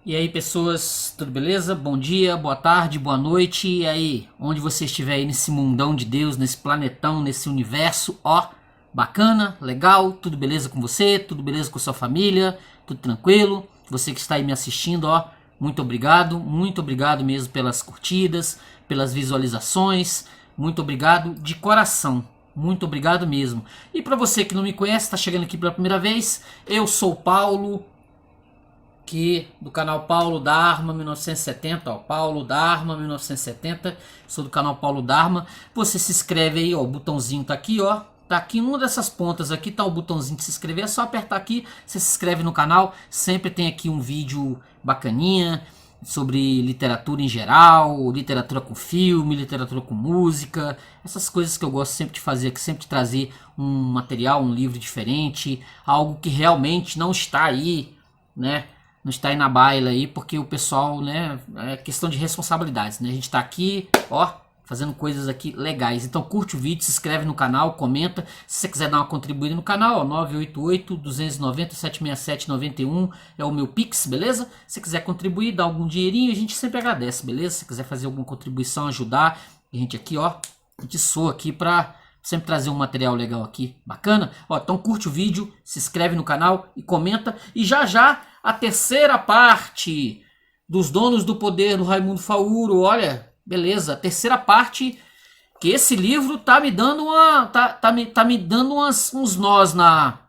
E aí, pessoas, tudo beleza? Bom dia, boa tarde, boa noite. E aí, onde você estiver aí nesse mundão de Deus, nesse planetão, nesse universo, ó, bacana, legal, tudo beleza com você? Tudo beleza com sua família? Tudo tranquilo? Você que está aí me assistindo, ó, muito obrigado mesmo pelas curtidas, pelas visualizações. Muito obrigado de coração. Muito obrigado mesmo. E para você que não me conhece, está chegando aqui pela primeira vez, eu sou o Paulo, aqui do canal Paulo Dharma 1970, ó, Paulo Dharma 1970, sou do canal Paulo Dharma. Você se inscreve aí, ó, o botãozinho tá aqui, ó, tá aqui em uma dessas pontas aqui, tá o botãozinho de se inscrever, é só apertar aqui, você se inscreve no canal. Sempre tem aqui um vídeo bacaninha sobre literatura em geral, literatura com filme, literatura com música, essas coisas que eu gosto sempre de fazer, que sempre de trazer um material, um livro diferente, algo que realmente não está aí, né? Não está aí na baila aí, porque o pessoal, né, é questão de responsabilidades, né? A gente está aqui, ó, fazendo coisas aqui legais. Então curte o vídeo, se inscreve no canal, comenta. Se você quiser dar uma contribuída no canal, ó, 988-290-767-91 é o meu Pix, beleza? Se você quiser contribuir, dar algum dinheirinho, a gente sempre agradece, beleza? Se quiser fazer alguma contribuição, ajudar, a gente aqui, ó, a gente soa aqui pra sempre trazer um material legal aqui, bacana? Ó, então curte o vídeo, se inscreve no canal e comenta. E já já a terceira parte dos Donos do Poder do Raimundo Fauro. Olha, beleza, a terceira parte, que esse livro tá me dando uma tá me dando uns nós na,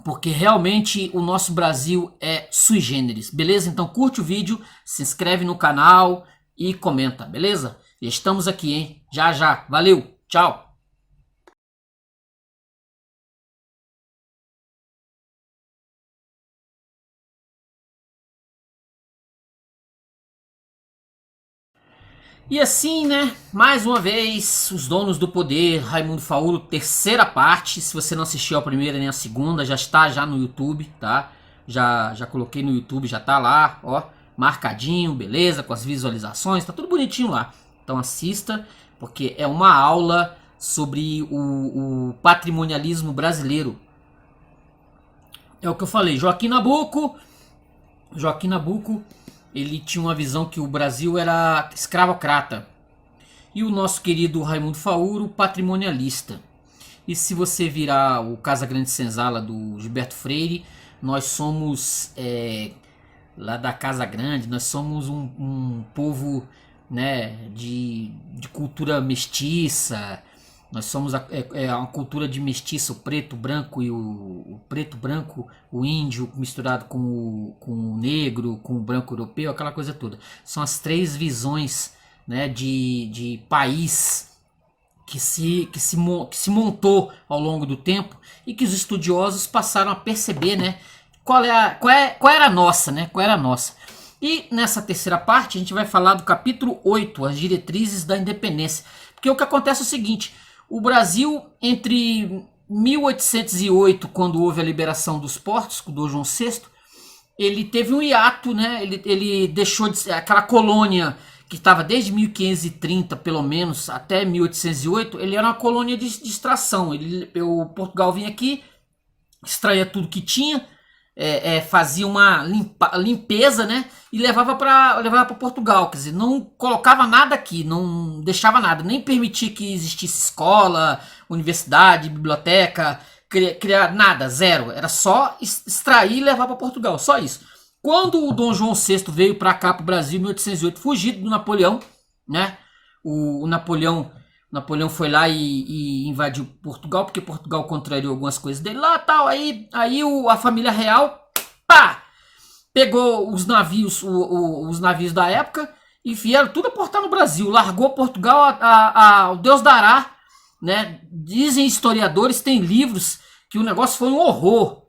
porque realmente o nosso Brasil é sui generis, beleza? Então curte o vídeo, se inscreve no canal e comenta, beleza? Estamos aqui, hein? Já já. Valeu. Tchau. E assim, né, mais uma vez, Os Donos do Poder, Raimundo Fauro, terceira parte. Se você não assistiu a primeira nem a segunda, já está já no YouTube, tá? Já coloquei no YouTube, já tá lá, ó, marcadinho, beleza, com as visualizações, tá tudo bonitinho lá. Então assista, porque é uma aula sobre o patrimonialismo brasileiro. É o que eu falei, Joaquim Nabuco, ele tinha uma visão que o Brasil era escravocrata. E o nosso querido Raimundo Fauro, patrimonialista. E se você virar o Casa Grande Senzala do Gilberto Freire, nós somos lá da Casa Grande, nós somos um povo, né, de cultura mestiça. Nós somos uma cultura de mestiço, o preto, branco e o preto, branco, o índio misturado com o negro, com o branco europeu, aquela coisa toda. São as três visões, né, de país que se montou ao longo do tempo e que os estudiosos passaram a perceber, né, qual era a nossa, né, qual era a nossa. E nessa terceira parte a gente vai falar do capítulo 8, as diretrizes da independência. Porque o que acontece é o seguinte: o Brasil, entre 1808, quando houve a liberação dos portos, com Dom João VI, ele teve um hiato, né? Ele deixou de ser aquela colônia que estava desde 1530, pelo menos, até 1808, ele era uma colônia de extração. O Portugal vinha aqui, extraía tudo que tinha, fazia uma limpeza, né? E levava para Portugal. Quer dizer, não colocava nada aqui, não deixava nada, nem permitia que existisse escola, universidade, biblioteca, criar nada, zero. Era só extrair e levar para Portugal, só isso. Quando o Dom João VI veio para cá, para o Brasil, em 1808, fugido do Napoleão, né? O Napoleão foi lá e invadiu Portugal, porque Portugal contrariou algumas coisas dele lá, tal. Aí a família real, pá, pegou os navios, os navios da época e vieram tudo aportar no Brasil. Largou Portugal ao Deus dará, né? Dizem historiadores, tem livros, que o negócio foi um horror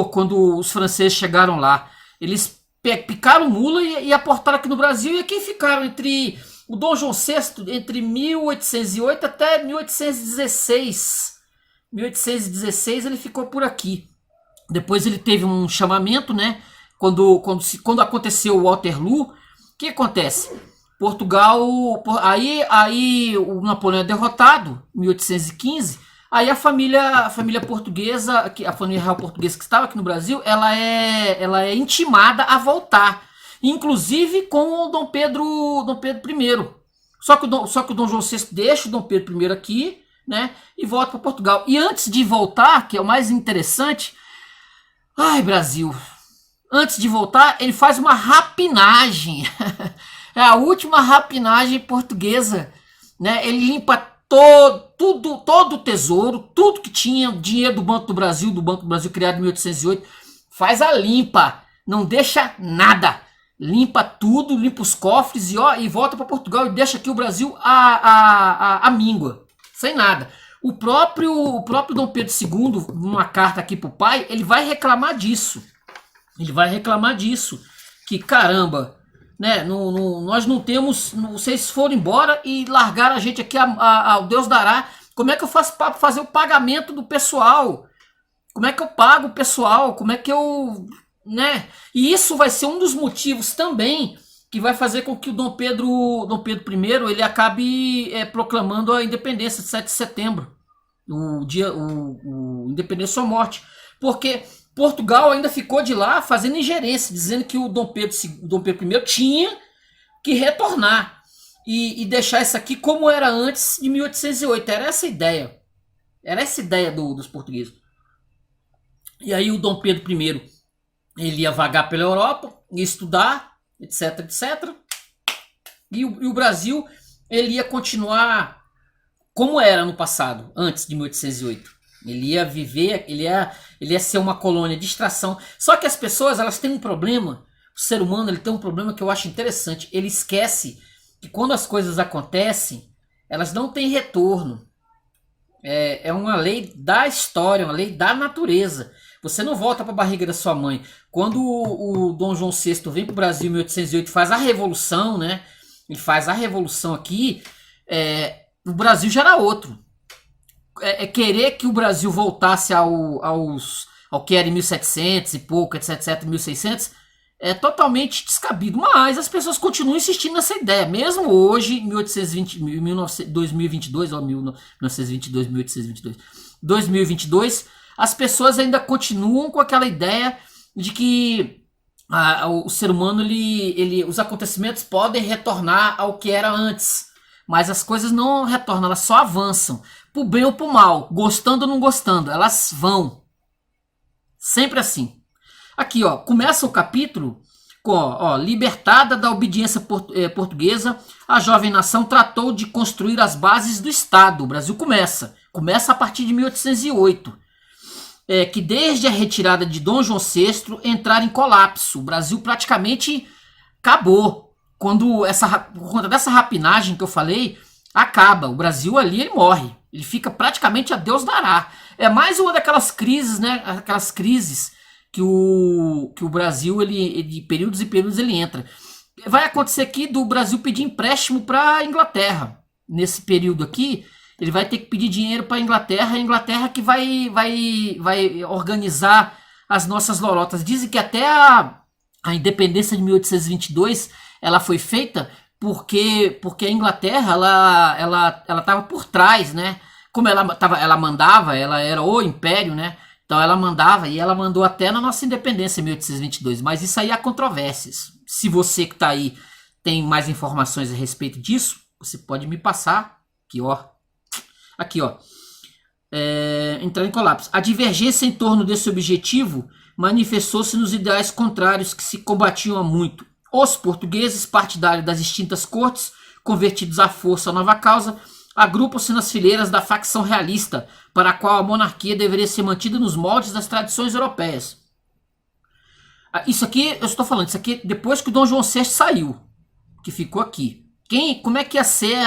quando os franceses chegaram lá. Eles picaram mula e aportaram aqui no Brasil, e aqui ficaram entre o Dom João VI, entre 1808 até 1816. 1816 ele ficou por aqui. Depois ele teve um chamamento, né? Quando aconteceu o Waterloo, o que acontece? Portugal, aí o Napoleão é derrotado, em 1815. Aí a família portuguesa, a família real portuguesa que estava aqui no Brasil, ela é intimada a voltar, inclusive com o Dom Pedro I. Só que o Dom João VI deixa o Dom Pedro I aqui, né, e volta para Portugal. E antes de voltar, que é o mais interessante, ai Brasil, antes de voltar ele faz uma rapinagem, é a última rapinagem portuguesa, né? Ele limpa todo o tesouro, tudo que tinha, dinheiro do Banco do Brasil criado em 1808, faz a limpa, não deixa nada, limpa tudo, limpa os cofres e volta para Portugal e deixa aqui o Brasil a míngua, sem nada. O próprio Dom Pedro II, numa carta aqui pro pai, ele vai reclamar disso. Que caramba, né? Nós não temos. Vocês foram embora e largaram a gente aqui ao Deus dará. Como é que eu faço para fazer o pagamento do pessoal? Como é que eu pago o pessoal? Como é que eu. Né? E isso vai ser um dos motivos também que vai fazer com que o Dom Pedro I ele acabe proclamando a independência de 7 de setembro. O independência ou morte. Porque Portugal ainda ficou de lá fazendo ingerência, dizendo que o Dom Pedro I tinha que retornar e deixar isso aqui como era antes de 1808. Era essa a ideia. Era essa a ideia dos portugueses. E aí o Dom Pedro I ele ia vagar pela Europa, ia estudar, etc, etc. E o Brasil ele ia continuar como era no passado, antes de 1808. Ele ia viver, ele ia ser uma colônia de extração. Só que as pessoas, elas têm um problema. O ser humano, ele tem um problema que eu acho interessante. Ele esquece que quando as coisas acontecem, elas não têm retorno. É uma lei da história, uma lei da natureza. Você não volta para a barriga da sua mãe. Quando o Dom João VI vem para o Brasil em 1808, faz a revolução, né? Ele faz a revolução aqui, o Brasil já era outro. Querer que o Brasil voltasse ao que era em 1700 e pouco, etc, 1600, é totalmente descabido. Mas as pessoas continuam insistindo nessa ideia. Mesmo hoje, em 2022, ou 1922, 1822, 2022, as pessoas ainda continuam com aquela ideia de que o ser humano, os acontecimentos podem retornar ao que era antes. Mas as coisas não retornam, elas só avançam. Pro bem ou pro mal, gostando ou não gostando, elas vão. Sempre assim. Aqui, ó, começa o capítulo com, libertada da obediência portuguesa, a jovem nação tratou de construir as bases do Estado. O Brasil começa a partir de 1808, que desde a retirada de Dom João VI entrar em colapso. O Brasil praticamente acabou. Quando por conta dessa rapinagem que eu falei, acaba. O Brasil ali, ele morre. Ele fica praticamente a Deus dará. É mais uma daquelas crises, né? Aquelas crises que o Brasil, ele, de períodos e períodos, ele entra. Vai acontecer aqui do Brasil pedir empréstimo para a Inglaterra. Nesse período aqui, ele vai ter que pedir dinheiro para a Inglaterra que vai organizar as nossas lorotas. Dizem que até a independência de 1822 ela foi feita porque a Inglaterra ela estava por trás, né? Como ela mandava, ela era o império, né? Então ela mandava, e ela mandou até na nossa independência em 1822. Mas isso aí há controvérsias. Se você que está aí tem mais informações a respeito disso, você pode me passar. Aqui, ó. Entrar em colapso. A divergência em torno desse objetivo manifestou-se nos ideais contrários que se combatiam há muito. Os portugueses, partidários das extintas cortes, convertidos à força à nova causa, agrupam-se nas fileiras da facção realista, para a qual a monarquia deveria ser mantida nos moldes das tradições europeias. Isso aqui, eu estou falando, isso aqui depois que o Dom João VI saiu, que ficou aqui. Como é que ia ser,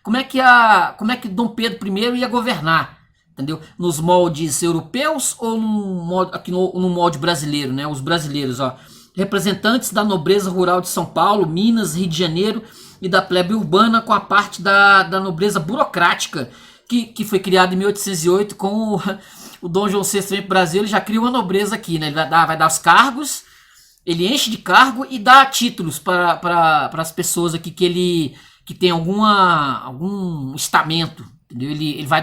como é que Dom Pedro I ia governar? Entendeu? Nos moldes europeus ou no molde brasileiro, né? Os brasileiros, ó. Representantes da nobreza rural de São Paulo, Minas, Rio de Janeiro e da plebe urbana com a parte da nobreza burocrática que foi criada em 1808 com o Dom João VI vem para o Brasil. Ele já cria uma nobreza aqui, né? Ele vai dar os cargos, ele enche de cargo e dá títulos para as pessoas aqui que tem algum estamento, Entendeu? Ele vai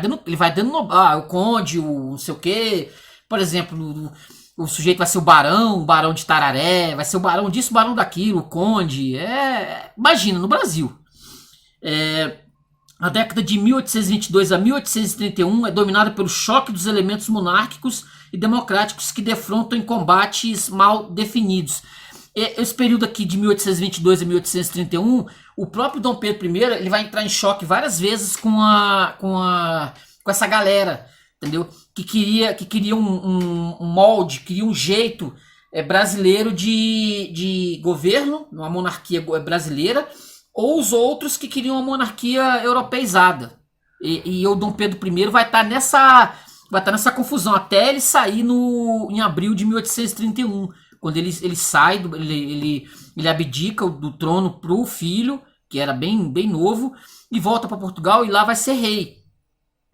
dando o conde, o não sei o quê. Por exemplo, o sujeito vai ser o barão de Tararé, vai ser o barão disso, o barão daquilo, o conde. Imagina, no Brasil. A década de 1822 a 1831 é dominada pelo choque dos elementos monárquicos e democráticos que defrontam em combates mal definidos. Esse período aqui de 1822 a 1831, o próprio Dom Pedro I ele vai entrar em choque várias vezes com essa galera, entendeu? Que queria um molde, queria um jeito brasileiro de governo, uma monarquia brasileira, ou os outros que queriam uma monarquia europeizada. E o Dom Pedro I vai estar nessa confusão até ele sair em abril de 1831, quando ele sai, ele abdica do trono pro filho, que era bem, bem novo, e volta para Portugal e lá vai ser rei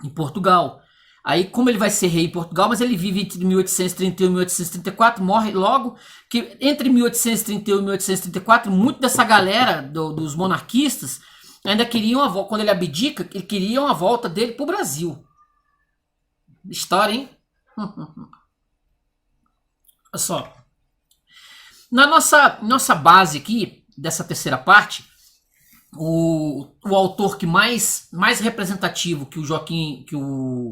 em Portugal. Aí, como ele vai ser rei em Portugal, mas ele vive entre 1831 e 1834, morre logo, que entre 1831 e 1834, muito dessa galera dos monarquistas ainda queriam, quando ele abdica, ele queriam a volta dele pro Brasil. História, hein? Olha só. Na nossa base aqui, dessa terceira parte, o autor que mais representativo que o Joaquim, que o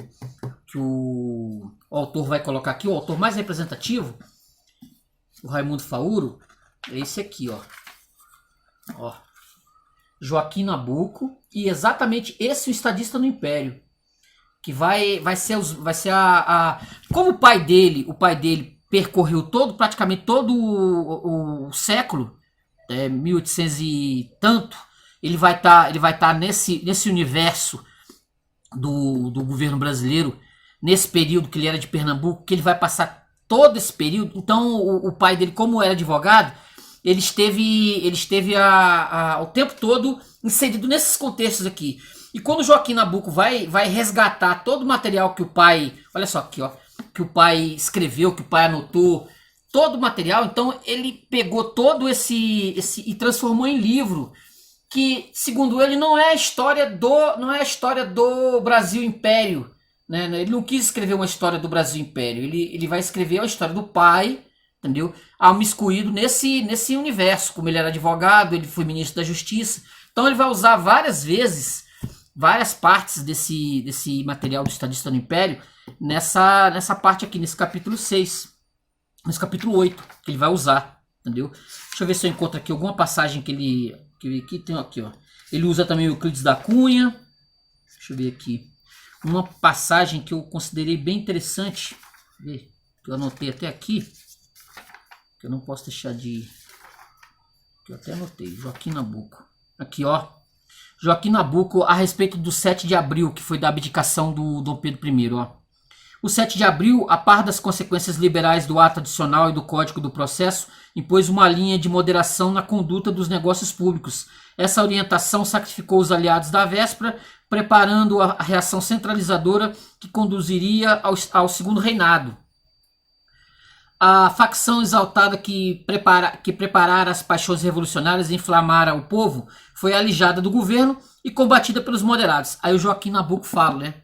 autor vai colocar aqui, o autor mais representativo, o Raimundo Fauro, é esse aqui, ó. Joaquim Nabuco, e exatamente esse o Estadista no Império, que vai ser como o pai dele percorreu praticamente todo o século, 1800 e tanto, ele vai estar nesse universo do governo brasileiro, nesse período que ele era de Pernambuco, que ele vai passar todo esse período. Então o pai dele, como era advogado, ele esteve o tempo todo inserido nesses contextos aqui. E quando o Joaquim Nabuco vai resgatar todo o material que o pai, olha só aqui, ó, que o pai escreveu, que o pai anotou, todo o material, então ele pegou todo esse e transformou em livro, que segundo ele não é a história do Brasil Império, né? Ele não quis escrever uma história do Brasil Império, ele vai escrever a história do pai, entendeu? Miscuído nesse universo. Como ele era advogado, ele foi ministro da Justiça, então ele vai usar várias partes desse material do Estadista no Império nessa parte aqui, nesse capítulo 6, nesse capítulo 8, que ele vai usar, entendeu? Deixa eu ver se eu encontro aqui alguma passagem que tem aqui, ó. Ele usa também o Euclides da Cunha. Deixa eu ver aqui. Uma passagem que eu considerei bem interessante, que eu anotei até aqui, que eu não posso deixar que eu até anotei, Joaquim Nabuco. Aqui, ó. Joaquim Nabuco a respeito do 7 de abril, que foi da abdicação do Dom Pedro I, ó. O 7 de abril, a par das consequências liberais do ato adicional e do Código do Processo, impôs uma linha de moderação na conduta dos negócios públicos. Essa orientação sacrificou os aliados da véspera, preparando a reação centralizadora que conduziria ao segundo reinado. A facção exaltada que preparara as paixões revolucionárias e inflamara o povo foi alijada do governo e combatida pelos moderados. Aí o Joaquim Nabuco fala, né?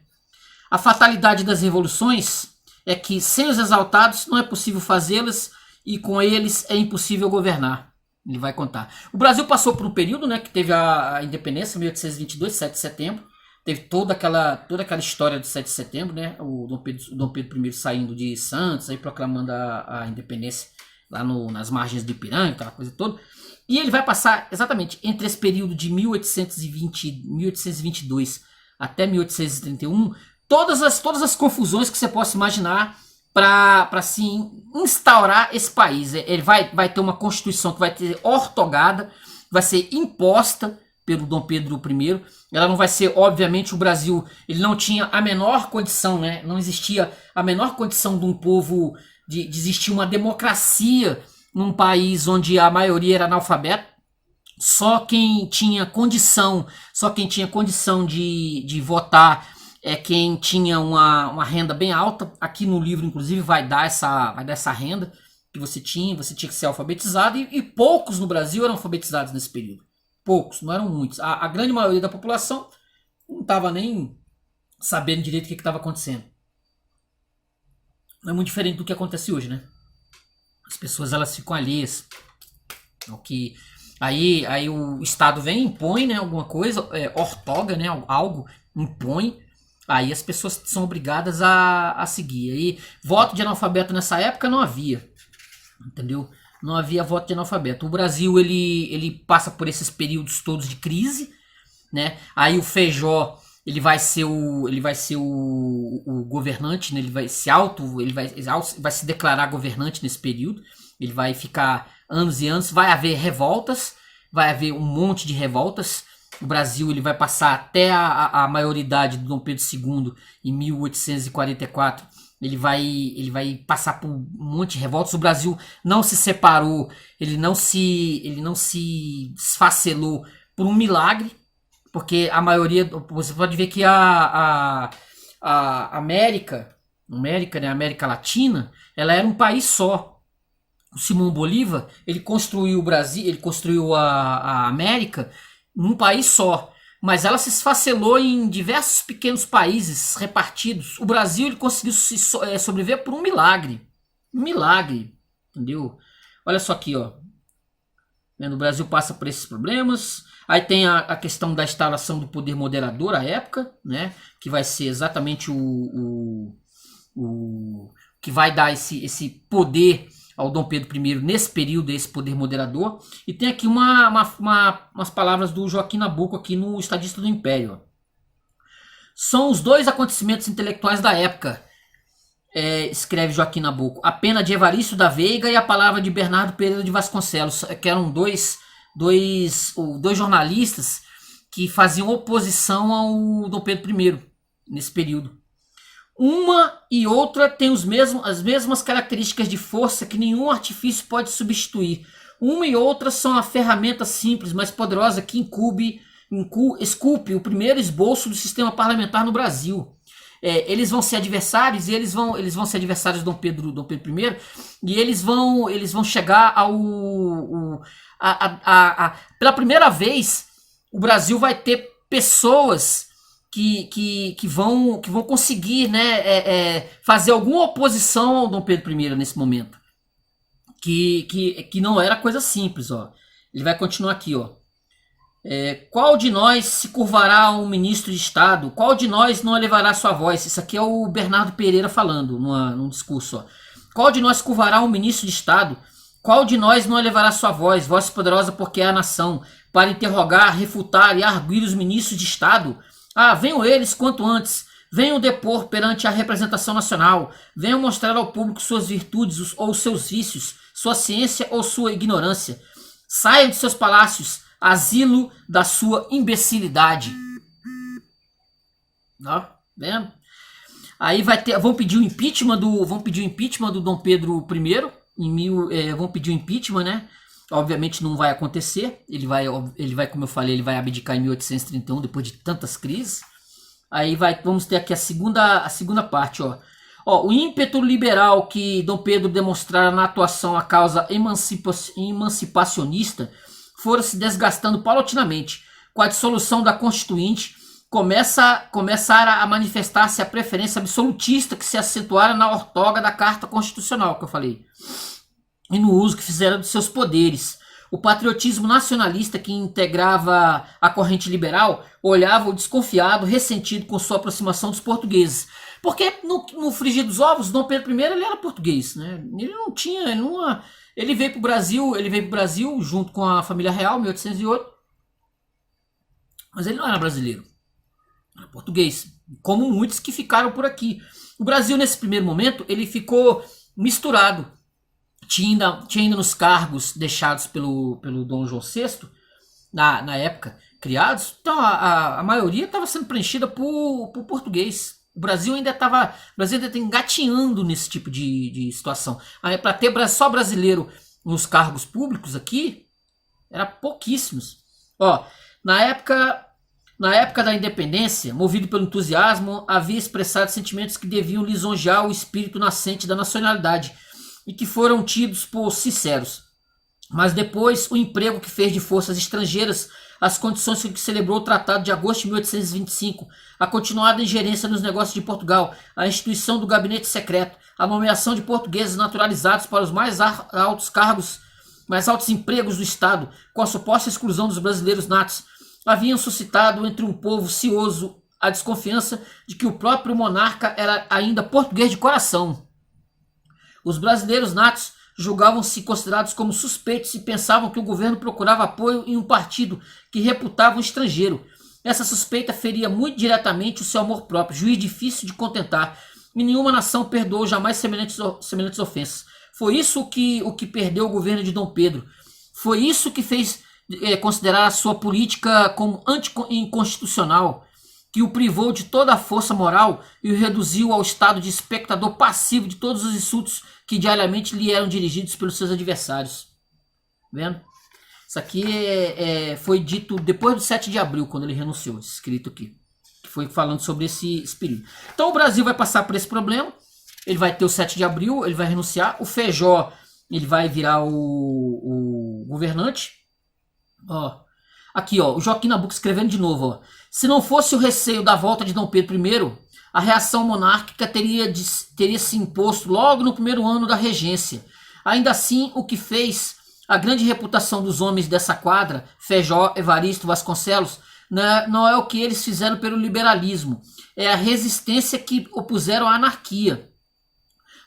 A fatalidade das revoluções é que sem os exaltados não é possível fazê-las e com eles é impossível governar. Ele vai contar. O Brasil passou por um período, né, que teve a independência, 1822, 7 de setembro. Teve toda aquela história do 7 de setembro, né? O Dom Pedro I saindo de Santos, aí proclamando a independência lá nas margens do Ipiranga, aquela coisa toda. E ele vai passar exatamente entre esse período de 1822 até 1831, todas as confusões que você possa imaginar para assim instaurar esse país. Ele vai ter uma constituição que vai ter ortogada, vai ser imposta pelo Dom Pedro I. Ela não vai ser, obviamente, o Brasil, ele não tinha a menor condição, né? Não existia a menor condição de um povo de existir uma democracia num país onde a maioria era analfabeto. Só quem tinha condição de votar é quem tinha uma renda bem alta. Aqui no livro, inclusive, vai dar essa renda que você tinha que ser alfabetizado, e poucos no Brasil eram alfabetizados nesse período. Poucos, não eram muitos. A grande maioria da população não estava nem sabendo direito o que estava acontecendo. Não é muito diferente do que acontece hoje, né? As pessoas elas ficam alheias ao que aí o Estado vem, impõe, né, alguma coisa, ortoga, né, algo, impõe, aí as pessoas são obrigadas a seguir. Aí voto de analfabeto nessa época não havia, entendeu? Não havia voto de analfabeto. O Brasil ele passa por esses períodos todos de crise, né? Aí o Feijó ele vai ser o governante, né? Ele vai se declarar governante nesse período. Ele vai ficar anos e anos, vai haver revoltas, vai haver um monte de revoltas. O Brasil ele vai passar até a maioridade do Dom Pedro II em 1844. Ele vai passar por um monte de revoltas. O Brasil não se separou, ele não se esfacelou por um milagre, porque a maioria, você pode ver que a América, né, a América Latina, ela era um país só. O Simão Bolívar, ele construiu o Brasil, ele construiu a América num país só, mas ela se esfacelou em diversos pequenos países repartidos. O Brasil ele conseguiu sobreviver por um milagre, entendeu? Olha só aqui, ó. O Brasil passa por esses problemas. Aí tem a questão da instalação do poder moderador à época, né? Que vai ser exatamente o que vai dar esse poder ao Dom Pedro I nesse período, esse poder moderador. E tem aqui umas palavras do Joaquim Nabuco aqui no Estadista do Império. São os dois acontecimentos intelectuais da época, escreve Joaquim Nabuco. A pena de Evaristo da Veiga e a palavra de Bernardo Pereira de Vasconcelos, que eram dois jornalistas que faziam oposição ao Dom Pedro I nesse período. Uma e outra têm as mesmas características de força que nenhum artifício pode substituir. Uma e outra são a ferramenta simples, mas poderosa que esculpe o primeiro esboço do sistema parlamentar no Brasil. Eles vão ser adversários e eles vão ser adversários do Dom Pedro I, e eles vão chegar pela primeira vez o Brasil vai ter pessoas que vão conseguir, né, fazer alguma oposição ao Dom Pedro I nesse momento, que não era coisa simples, ó. Ele vai continuar aqui, ó. Qual de nós se curvará a um ministro de Estado? Qual de nós não elevará sua voz? Isso aqui é o Bernardo Pereira falando num discurso, ó. Qual de nós se curvará a um ministro de Estado? Qual de nós não elevará sua voz poderosa porque é a nação, para interrogar, refutar e arguir os ministros de Estado? Venham eles quanto antes, venham depor perante a representação nacional, venham mostrar ao público suas virtudes ou seus vícios, sua ciência ou sua ignorância. Saiam de seus palácios, asilo da sua imbecilidade. Ó, vendo? Aí vão pedir o impeachment do Dom Pedro I, vão pedir o impeachment, né? Obviamente não vai acontecer. Ele vai, como eu falei, ele vai abdicar em 1831 depois de tantas crises. Aí vamos ter aqui a segunda parte, ó. O ímpeto liberal que Dom Pedro demonstrara na atuação à causa emancipacionista fora se desgastando paulatinamente. Com a dissolução da Constituinte, começara a manifestar-se a preferência absolutista que se acentuara na ortoga da Carta Constitucional, que eu falei, e no uso que fizeram dos seus poderes. O patriotismo nacionalista que integrava a corrente liberal olhava o desconfiado, ressentido com sua aproximação dos portugueses. Porque no frigir dos ovos, Dom Pedro I ele era português, né? Ele veio para o Brasil junto com a família real, em 1808, mas ele não era brasileiro, era português, como muitos que ficaram por aqui. O Brasil, nesse primeiro momento, ele ficou misturado. Tinha ainda nos cargos deixados pelo Dom João VI, na época, criados, então a maioria estava sendo preenchida por português. O Brasil ainda está engatinhando nesse tipo de situação. Para ter só brasileiro nos cargos públicos aqui, era pouquíssimos. Na época da independência, movido pelo entusiasmo, havia expressado sentimentos que deviam lisonjear o espírito nascente da nacionalidade e que foram tidos por sinceros. mas depois o emprego que fez de forças estrangeiras, as condições com que celebrou o Tratado de Agosto de 1825, a continuada ingerência nos negócios de Portugal, a instituição do gabinete secreto, a nomeação de portugueses naturalizados para os mais altos cargos, mais altos empregos do Estado, com a suposta exclusão dos brasileiros natos, haviam suscitado entre um povo cioso a desconfiança de que o próprio monarca era ainda português de coração. Os brasileiros natos julgavam-se considerados como suspeitos e pensavam que o governo procurava apoio em um partido que reputava um estrangeiro. Essa suspeita feria muito diretamente o seu amor próprio, juiz difícil de contentar, e nenhuma nação perdoou jamais semelhantes ofensas. Foi isso o que perdeu o governo de Dom Pedro. Foi isso que fez considerar a sua política como anti-inconstitucional, que o privou de toda a força moral e o reduziu ao estado de espectador passivo de todos os insultos que diariamente lhe eram dirigidos pelos seus adversários. Vendo? Isso aqui foi dito depois do 7 de abril, quando ele renunciou, escrito aqui. Que foi falando sobre esse período. Então o Brasil vai passar por esse problema. Ele vai ter o 7 de abril, ele vai renunciar. O Feijó, ele vai virar o governante. Ó, aqui, ó, o Joaquim Nabuco escrevendo de novo, ó. Se não fosse o receio da volta de Dom Pedro I, a reação monárquica teria se imposto logo no primeiro ano da regência. Ainda assim, o que fez a grande reputação dos homens dessa quadra, Feijó, Evaristo, Vasconcelos, não é o que eles fizeram pelo liberalismo, é a resistência que opuseram à anarquia.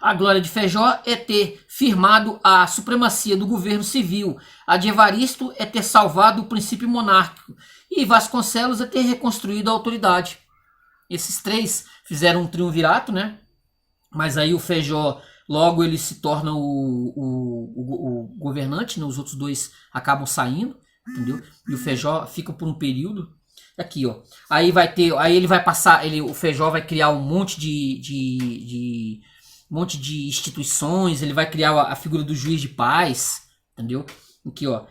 A glória de Feijó é ter firmado a supremacia do governo civil. A de Evaristo é ter salvado o princípio monárquico. E Vasconcelos é ter reconstruído a autoridade. Esses três fizeram um triunvirato, né? Mas aí o Feijó, logo ele se torna o governante, né? Os outros dois acabam saindo, entendeu? E o Feijó fica por um período. Aqui, ó. Aí ele vai passar, o Feijó vai criar um monte de instituições, ele vai criar a figura do juiz de paz, entendeu? Aqui, ó.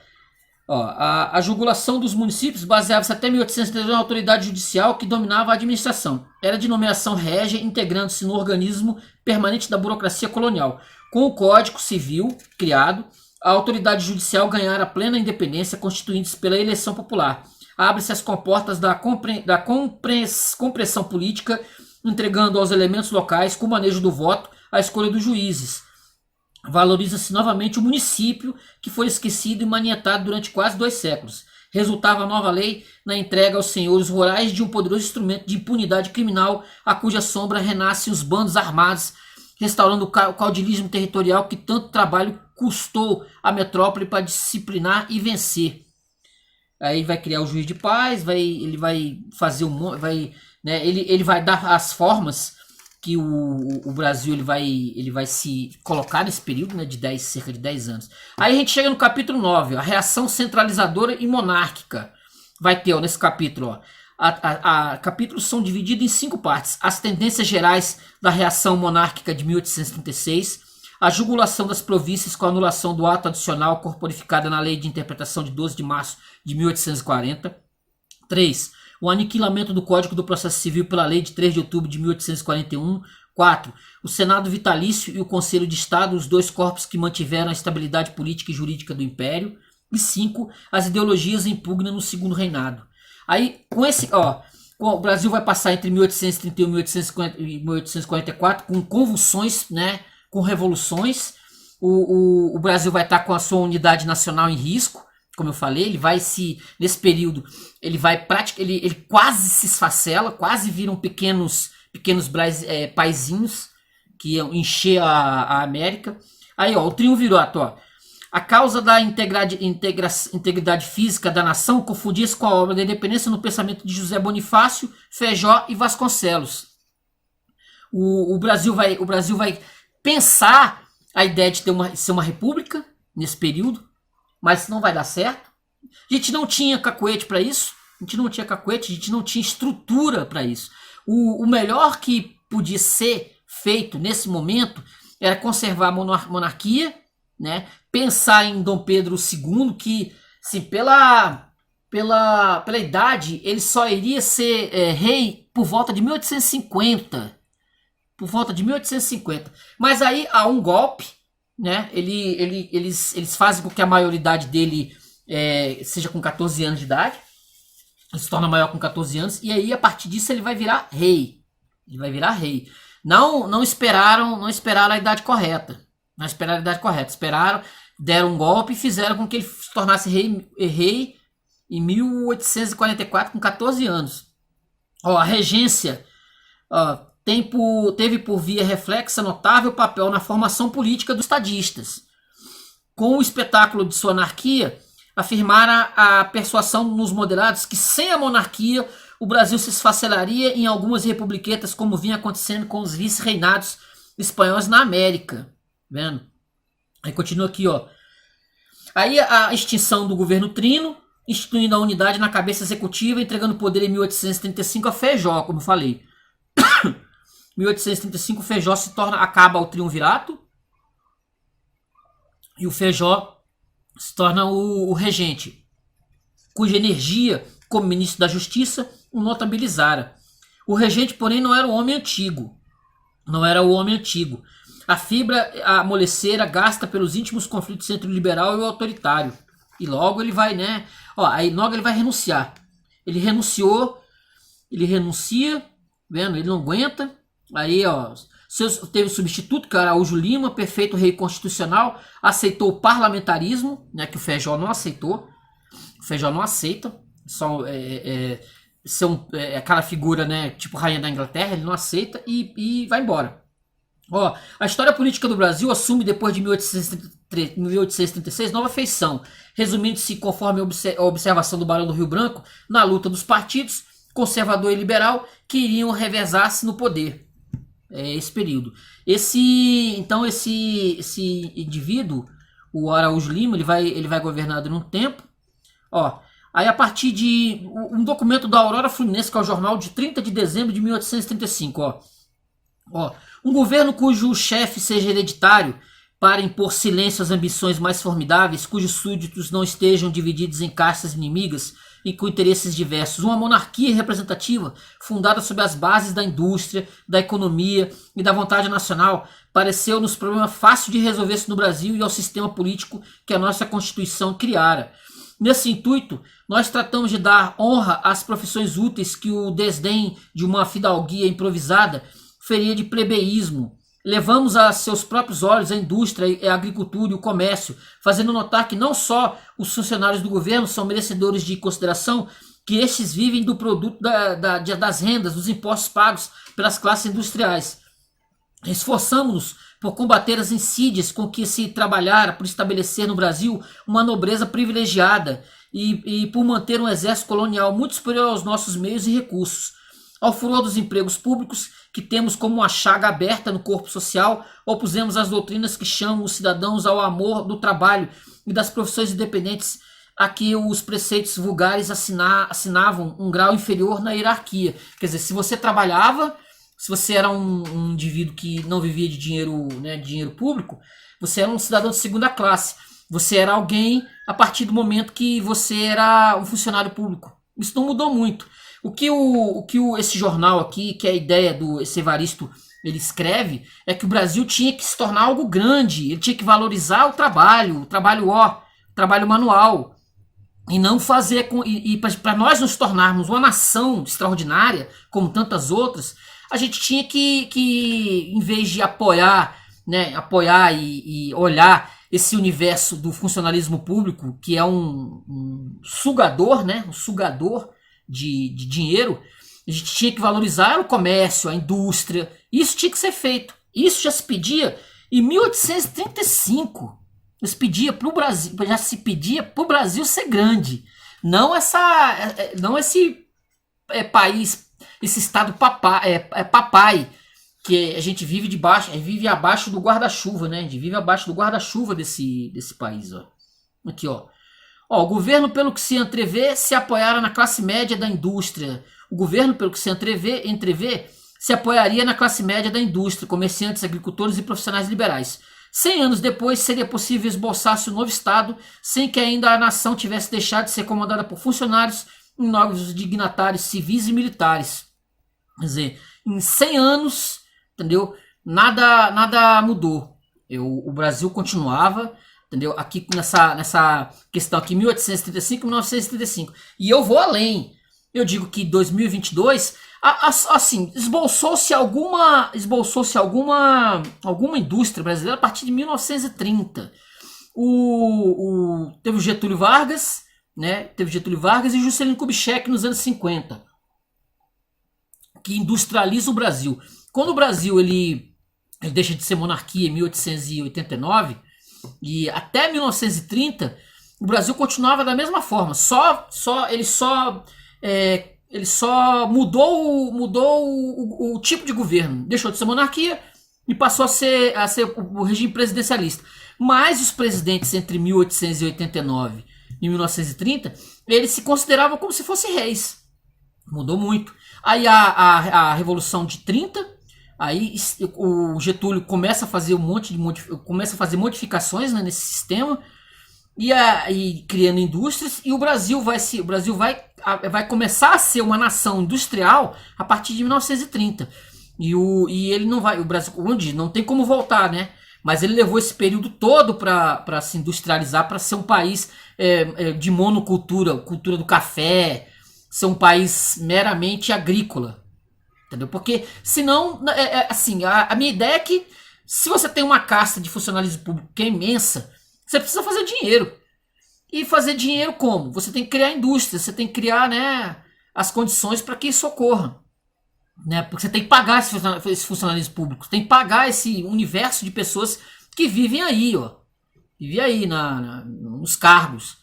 A jugulação dos municípios baseava-se até 1832 na autoridade judicial que dominava a administração. Era de nomeação régia, integrando-se no organismo permanente da burocracia colonial. Com o Código Civil criado, a autoridade judicial ganhara plena independência, constituindo-se pela eleição popular. Abre-se as comportas da compressão política, entregando aos elementos locais, com o manejo do voto, a escolha dos juízes. Valoriza-se novamente o município, que foi esquecido e manietado durante quase 2 séculos. Resultava a nova lei na entrega aos senhores rurais de um poderoso instrumento de impunidade criminal, a cuja sombra renascem os bandos armados, restaurando o caudilismo territorial que tanto trabalho custou à metrópole para disciplinar e vencer. Aí vai criar o juiz de paz, ele vai fazer ele vai dar as formas que o Brasil ele vai se colocar nesse período, né, de cerca de 10 anos. Aí a gente chega no capítulo 9, a reação centralizadora e monárquica. Vai ter, ó, nesse capítulo, ó, capítulos são divididos em 5 partes. As tendências gerais da reação monárquica de 1836, a jugulação das províncias com a anulação do ato adicional corporificada na Lei de Interpretação de 12 de março de 1840. 3. O aniquilamento do Código do Processo Civil pela Lei de 3 de outubro de 1841. 4. O Senado Vitalício e o Conselho de Estado, os 2 corpos que mantiveram a estabilidade política e jurídica do Império. E 5. As ideologias em pugna no Segundo Reinado. Aí, o Brasil vai passar entre 1831 e 1844 com convulsões, né, com revoluções. O Brasil vai estar com a sua unidade nacional em risco. Como eu falei, nesse período, ele quase se esfacela, quase viram pequenos paizinhos que iam encher a América. Aí, ó, o triunvirato, ó. A causa da integridade física da nação confundia-se com a obra da independência no pensamento de José Bonifácio, Feijó e Vasconcelos. O Brasil vai pensar a ideia de ser uma república nesse período, mas não vai dar certo. A gente não tinha cacuete para isso. A gente não tinha estrutura para isso. O melhor que podia ser feito nesse momento era conservar a monarquia, né? Pensar em Dom Pedro II, que assim, pela idade ele só iria ser rei por volta de 1850. Mas aí há um golpe, né? Eles fazem com que a maioridade dele seja com 14 anos de idade. Ele se torna maior com 14 anos. E aí, a partir disso, ele vai virar rei. Ele vai virar rei. Não esperaram a idade correta. Não esperaram a idade correta. Esperaram, deram um golpe e fizeram com que ele se tornasse rei em 1844, com 14 anos. Ó, a regência teve por via reflexa notável papel na formação política dos estadistas. Com o espetáculo de sua anarquia, afirmara a persuasão nos moderados que sem a monarquia o Brasil se esfacelaria em algumas republiquetas, como vinha acontecendo com os vice-reinados espanhóis na América. Vendo? Aí continua aqui, ó. Aí a extinção do governo Trino, instituindo a unidade na cabeça executiva, entregando poder em 1835 a Feijó, como eu falei. 1835 Feijó acaba o triunvirato e o Feijó se torna o regente, cuja energia como ministro da Justiça o notabilizara. O regente, porém, não era o homem antigo. Não era o homem antigo. A fibra amolecera gasta pelos íntimos conflitos entre o liberal e o autoritário. E logo ele vai, né? Aí logo ele vai renunciar. Ele renuncia, vendo? Ele não aguenta. Aí, teve o substituto, que era Araújo Lima, perfeito rei constitucional, aceitou o parlamentarismo, né? Que o Feijó não aceitou. O Feijó não aceita. Só ser aquela figura, né? Tipo rainha da Inglaterra, ele não aceita e vai embora. A história política do Brasil assume, depois de 1836, nova feição, resumindo-se, conforme a observação do Barão do Rio Branco, na luta dos partidos, conservador e liberal, que iriam revezar-se no poder. Esse período. Esse indivíduo, o Araújo Lima, ele vai governar durante um tempo. Aí a partir de um documento da Aurora Fluminense, que é o jornal de 30 de dezembro de 1835, um governo cujo chefe seja hereditário, para impor silêncio às ambições mais formidáveis, cujos súditos não estejam divididos em castas inimigas e com interesses diversos. Uma monarquia representativa, fundada sobre as bases da indústria, da economia e da vontade nacional, pareceu-nos problema fácil de resolver-se no Brasil e ao sistema político que a nossa Constituição criara. Nesse intuito, nós tratamos de dar honra às profissões úteis que o desdém de uma fidalguia improvisada feria de plebeísmo. Levamos a seus próprios olhos a indústria, a agricultura e o comércio, fazendo notar que não só os funcionários do governo são merecedores de consideração, que estes vivem do produto das rendas, dos impostos pagos pelas classes industriais. Esforçamos-nos por combater as insídias com que se trabalhara por estabelecer no Brasil uma nobreza privilegiada e por manter um exército colonial muito superior aos nossos meios e recursos. Ao furor dos empregos públicos, que temos como uma chaga aberta no corpo social, opusemos as doutrinas que chamam os cidadãos ao amor do trabalho e das profissões independentes, a que os preceitos vulgares assinavam um grau inferior na hierarquia. Quer dizer, se você trabalhava, se você era um indivíduo que não vivia de dinheiro, né, dinheiro público, você era um cidadão de segunda classe. Você era alguém a partir do momento que você era um funcionário público. Isso não mudou muito. O que esse jornal aqui, que é a ideia do Evaristo, ele escreve, é que o Brasil tinha que se tornar algo grande, ele tinha que valorizar o trabalho manual, e não fazer para nós nos tornarmos uma nação extraordinária, como tantas outras, a gente tinha que em vez de apoiar e olhar esse universo do funcionalismo público, que é um sugador, né, um sugador de dinheiro, a gente tinha que valorizar o comércio, a indústria. Isso tinha que ser feito. Isso já se pedia em 1835. Já se pedia para o Brasil ser grande. Não esse país, esse estado papai, que a gente vive vive abaixo do guarda-chuva, né? A gente vive abaixo do guarda-chuva desse país, ó. Aqui, ó. O governo, pelo que se entrevê, se apoiara na classe média da indústria. O governo, pelo que se entrevê, se apoiaria na classe média da indústria, comerciantes, agricultores e profissionais liberais. 100 anos depois, seria possível esboçar-se um novo Estado, sem que ainda a nação tivesse deixado de ser comandada por funcionários e novos dignatários civis e militares. Quer dizer, em 100 anos, entendeu? Nada mudou. O Brasil continuava, entendeu? Aqui nessa questão aqui, 1835 e 1935. E eu vou além. Eu digo que 2022, assim, alguma indústria brasileira a partir de 1930. Teve o Getúlio Vargas, né? Teve Getúlio Vargas e Juscelino Kubitschek nos anos 50, que industrializa o Brasil. Quando o Brasil ele deixa de ser monarquia em 1889 e até 1930, o Brasil continuava da mesma forma. Ele só mudou o tipo de governo. Deixou de ser monarquia e passou a ser o regime presidencialista. Mas os presidentes entre 1889 e 1930, eles se consideravam como se fossem reis. Mudou muito. Aí a Revolução de 30, aí o Getúlio começa a fazer começa a fazer modificações, né, nesse sistema e criando indústrias, e o Brasil vai começar a ser uma nação industrial a partir de 1930. E ele não vai, o Brasil, onde não tem como voltar, né? Mas ele levou esse período todo para se industrializar, para ser um país de monocultura, cultura do café, ser um país meramente agrícola, entendeu? Porque senão, assim, a minha ideia é que se você tem uma casta de funcionalismo público que é imensa, você precisa fazer dinheiro. E fazer dinheiro como? Você tem que criar indústria, você tem que criar, né, as condições para que isso ocorra. Né? Porque você tem que pagar esse funcionalismo público, tem que pagar esse universo de pessoas que vivem aí, ó. Vivem aí nos cargos.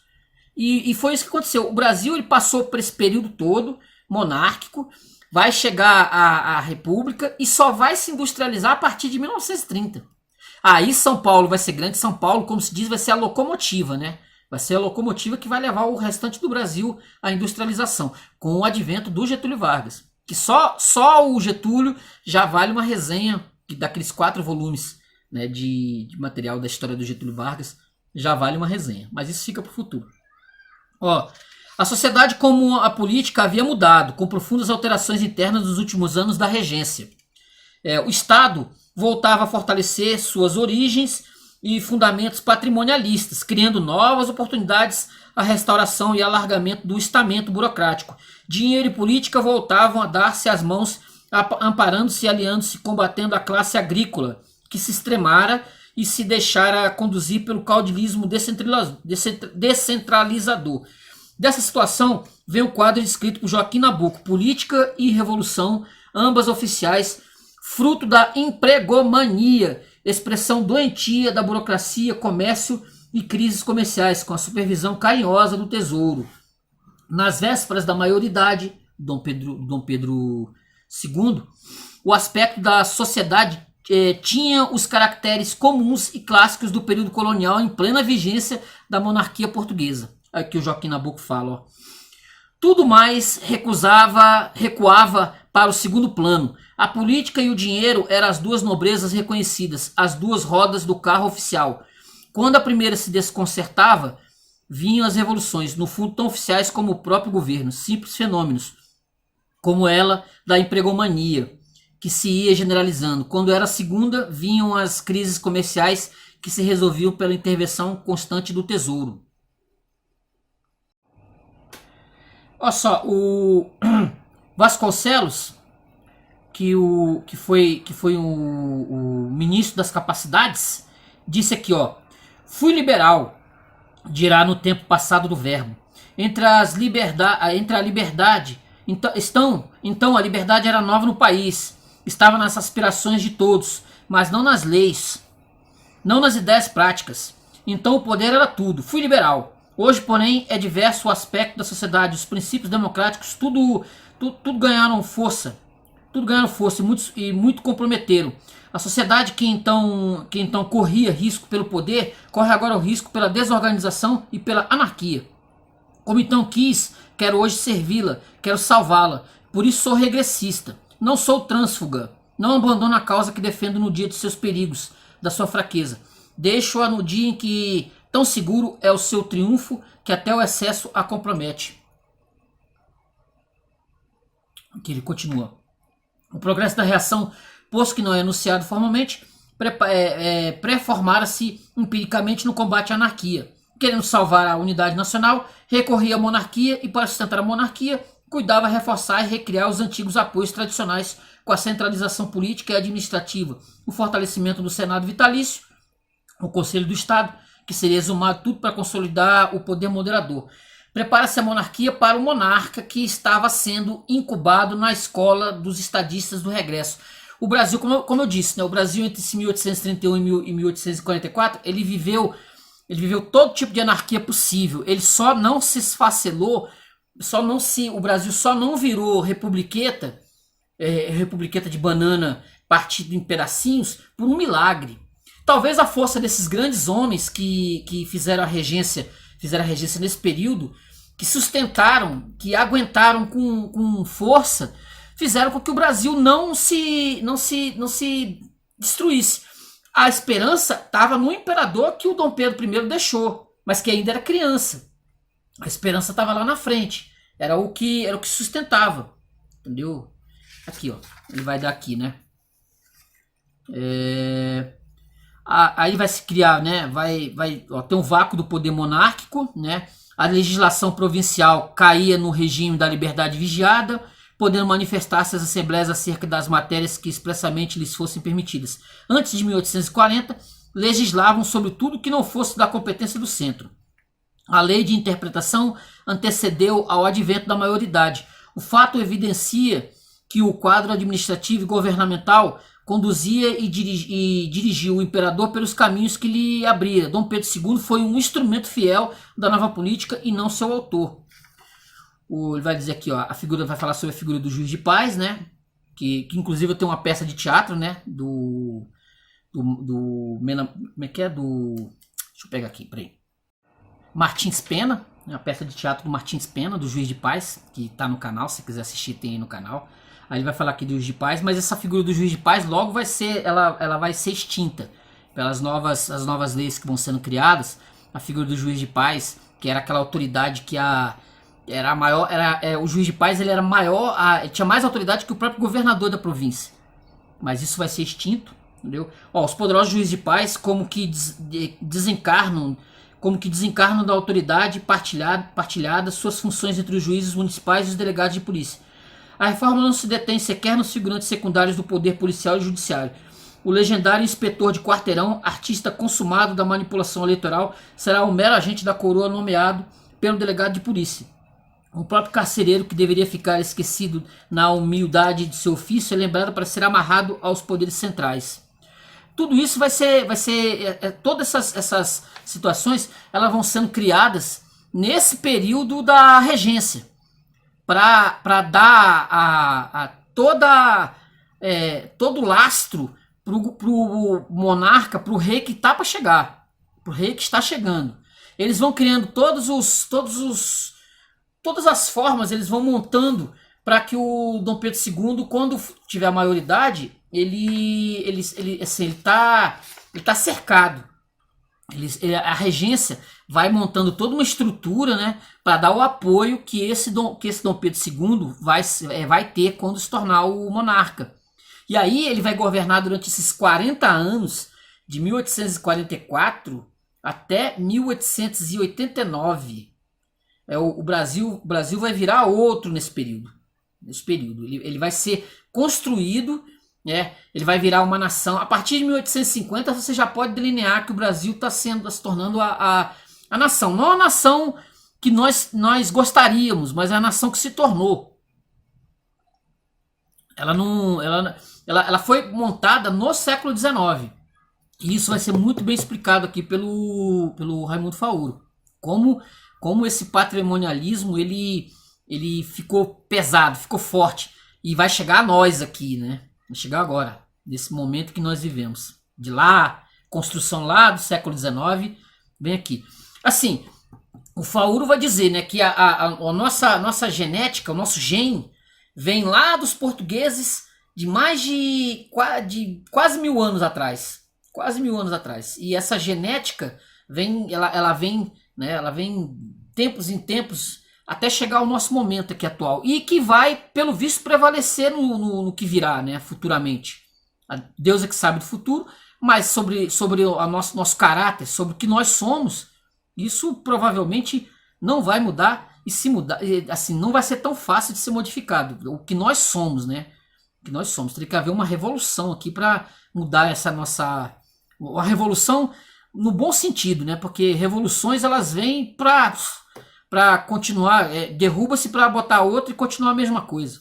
E foi isso que aconteceu. O Brasil ele passou por esse período todo monárquico, vai chegar à República e só vai se industrializar a partir de 1930. Aí São Paulo vai ser grande. São Paulo, como se diz, vai ser a locomotiva, né? Vai ser a locomotiva que vai levar o restante do Brasil à industrialização, com o advento do Getúlio Vargas. Que só o Getúlio já vale uma resenha daqueles 4 volumes, né, de material da história do Getúlio Vargas, já vale uma resenha. Mas isso fica para o futuro. Ó, a sociedade como a política havia mudado, com profundas alterações internas nos últimos anos da regência. O Estado voltava a fortalecer suas origens e fundamentos patrimonialistas, criando novas oportunidades à restauração e alargamento do estamento burocrático. Dinheiro e política voltavam a dar-se as mãos, amparando-se e aliando-se, combatendo a classe agrícola, que se extremara e se deixara conduzir pelo caudilismo descentralizador. Dessa situação vem o quadro descrito por Joaquim Nabuco, Política e Revolução, ambas oficiais, fruto da empregomania, expressão doentia da burocracia, comércio e crises comerciais, com a supervisão carinhosa do Tesouro. Nas vésperas da maioridade, Dom Pedro II, o aspecto da sociedade tinha os caracteres comuns e clássicos do período colonial em plena vigência da monarquia portuguesa. Aqui o Joaquim Nabuco fala, ó. Tudo mais recuava para o segundo plano. A política e o dinheiro eram as duas nobrezas reconhecidas, as duas rodas do carro oficial. Quando a primeira se desconcertava, vinham as revoluções, no fundo tão oficiais como o próprio governo, simples fenômenos, como ela da empregomania, que se ia generalizando. Quando era a segunda, vinham as crises comerciais que se resolviam pela intervenção constante do Tesouro. Olha só, o Vasconcelos, que foi o ministro das capacidades, disse aqui, ó: fui liberal, dirá no tempo passado do verbo. Entre a liberdade, então a liberdade era nova no país, estava nas aspirações de todos, mas não nas leis, não nas ideias práticas. Então o poder era tudo. Fui liberal. Hoje, porém, é diverso o aspecto da sociedade, os princípios democráticos, tudo ganharam força. Tudo ganharam força e muito comprometeram. A sociedade que então corria risco pelo poder, corre agora o risco pela desorganização e pela anarquia. Como então quis, quero hoje servi-la, quero salvá-la. Por isso sou regressista. Não sou trânsfuga. Não abandono a causa que defendo no dia de seus perigos, da sua fraqueza. Deixo-a no dia em que tão seguro é o seu triunfo que até o excesso a compromete. Aqui ele continua. O progresso da reação, posto que não é anunciado formalmente, pré-formara-se empiricamente no combate à anarquia. Querendo salvar a unidade nacional, recorria à monarquia e, para sustentar a monarquia, cuidava reforçar e recriar os antigos apoios tradicionais com a centralização política e administrativa, o fortalecimento do Senado vitalício, o Conselho do Estado, que seria exumado tudo para consolidar o poder moderador. Prepara-se a monarquia para o monarca que estava sendo incubado na escola dos estadistas do regresso. O Brasil, como eu disse, né, o Brasil entre 1831 e 1844, ele viveu todo tipo de anarquia possível. Ele só não se esfacelou, o Brasil só não virou republiqueta de banana partido em pedacinhos por um milagre. Talvez a força desses grandes homens que fizeram a regência nesse período, que sustentaram, que aguentaram com força, fizeram com que o Brasil não se destruísse. A esperança estava no imperador que o Dom Pedro I deixou, mas que ainda era criança. A esperança estava lá na frente. Era o que sustentava. Entendeu? Aqui, ó. Ele vai dar aqui, né? Aí vai se criar, né? Vai ter um vácuo do poder monárquico, né? A legislação provincial caía no regime da liberdade vigiada, podendo manifestar-se as assembleias acerca das matérias que expressamente lhes fossem permitidas. Antes de 1840, legislavam sobre tudo que não fosse da competência do centro. A lei de interpretação antecedeu ao advento da maioridade. O fato evidencia que o quadro administrativo e governamental conduzia e dirigiu o imperador pelos caminhos que lhe abria. Dom Pedro II foi um instrumento fiel da nova política e não seu autor. Ele vai dizer aqui, ó, vai falar sobre a figura do juiz de paz, né? Que inclusive tem uma peça de teatro, né? Deixa eu pegar aqui, peraí. Martins Pena, a peça de teatro do Martins Pena, do Juiz de Paz, que está no canal, se quiser assistir tem aí no canal. Aí ele vai falar aqui do Juiz de Paz, mas essa figura do Juiz de Paz logo vai ser, ela vai ser extinta pelas as novas leis que vão sendo criadas. A figura do Juiz de Paz, que era aquela autoridade que era a maior, o Juiz de Paz ele era maior, tinha mais autoridade que o próprio governador da província. Mas isso vai ser extinto, entendeu? Ó, os poderosos Juízes de Paz como que desencarnam da autoridade partilhada suas funções entre os juízes municipais e os delegados de polícia. A reforma não se detém sequer nos figurantes secundários do poder policial e judiciário. O legendário inspetor de quarteirão, artista consumado da manipulação eleitoral, será o mero agente da coroa nomeado pelo delegado de polícia. O próprio carcereiro, que deveria ficar esquecido na humildade de seu ofício, é lembrado para ser amarrado aos poderes centrais. Tudo isso todas essas situações, elas vão sendo criadas nesse período da regência, para dar todo o lastro pro monarca, pro rei que tá para chegar, pro rei que está chegando. Eles vão criando todas as formas, eles vão montando para que o Dom Pedro II, quando tiver a maioridade, ele tá cercado. A regência vai montando toda uma estrutura, né, para dar o apoio que esse Dom Pedro II vai ter quando se tornar o monarca. E aí ele vai governar durante esses 40 anos, de 1844 até 1889. O Brasil vai virar outro nesse período. Ele vai ser construído, né? Ele vai virar uma nação. A partir de 1850 você já pode delinear que o Brasil está se tornando a nação. Não a nação que nós gostaríamos, mas a nação que se tornou. Ela foi montada no século XIX. E isso vai ser muito bem explicado aqui pelo Raimundo Fauro. Como esse patrimonialismo ele ficou pesado, ficou forte. E vai chegar a nós aqui, né? Vai chegar agora, nesse momento que nós vivemos. De lá, construção lá do século XIX, vem aqui. Assim, o Fauro vai dizer, né, que a nossa genética, o nosso gene, vem lá dos portugueses de mais de quase 1000 anos atrás. Quase 1000 anos atrás. E essa genética ela vem tempos em tempos até chegar ao nosso momento aqui atual. E que vai, pelo visto, prevalecer no que virá, né, futuramente. A Deus é que sabe do futuro, Mas sobre o nosso caráter, sobre o que nós somos, isso provavelmente não vai mudar. E se mudar, assim, não vai ser tão fácil de ser modificado. O que nós somos, né? O que nós somos. Teria que haver uma revolução aqui para mudar essa nossa... A revolução no bom sentido, né? Porque revoluções, elas vêm para continuar. Derruba-se para botar outra e continuar a mesma coisa.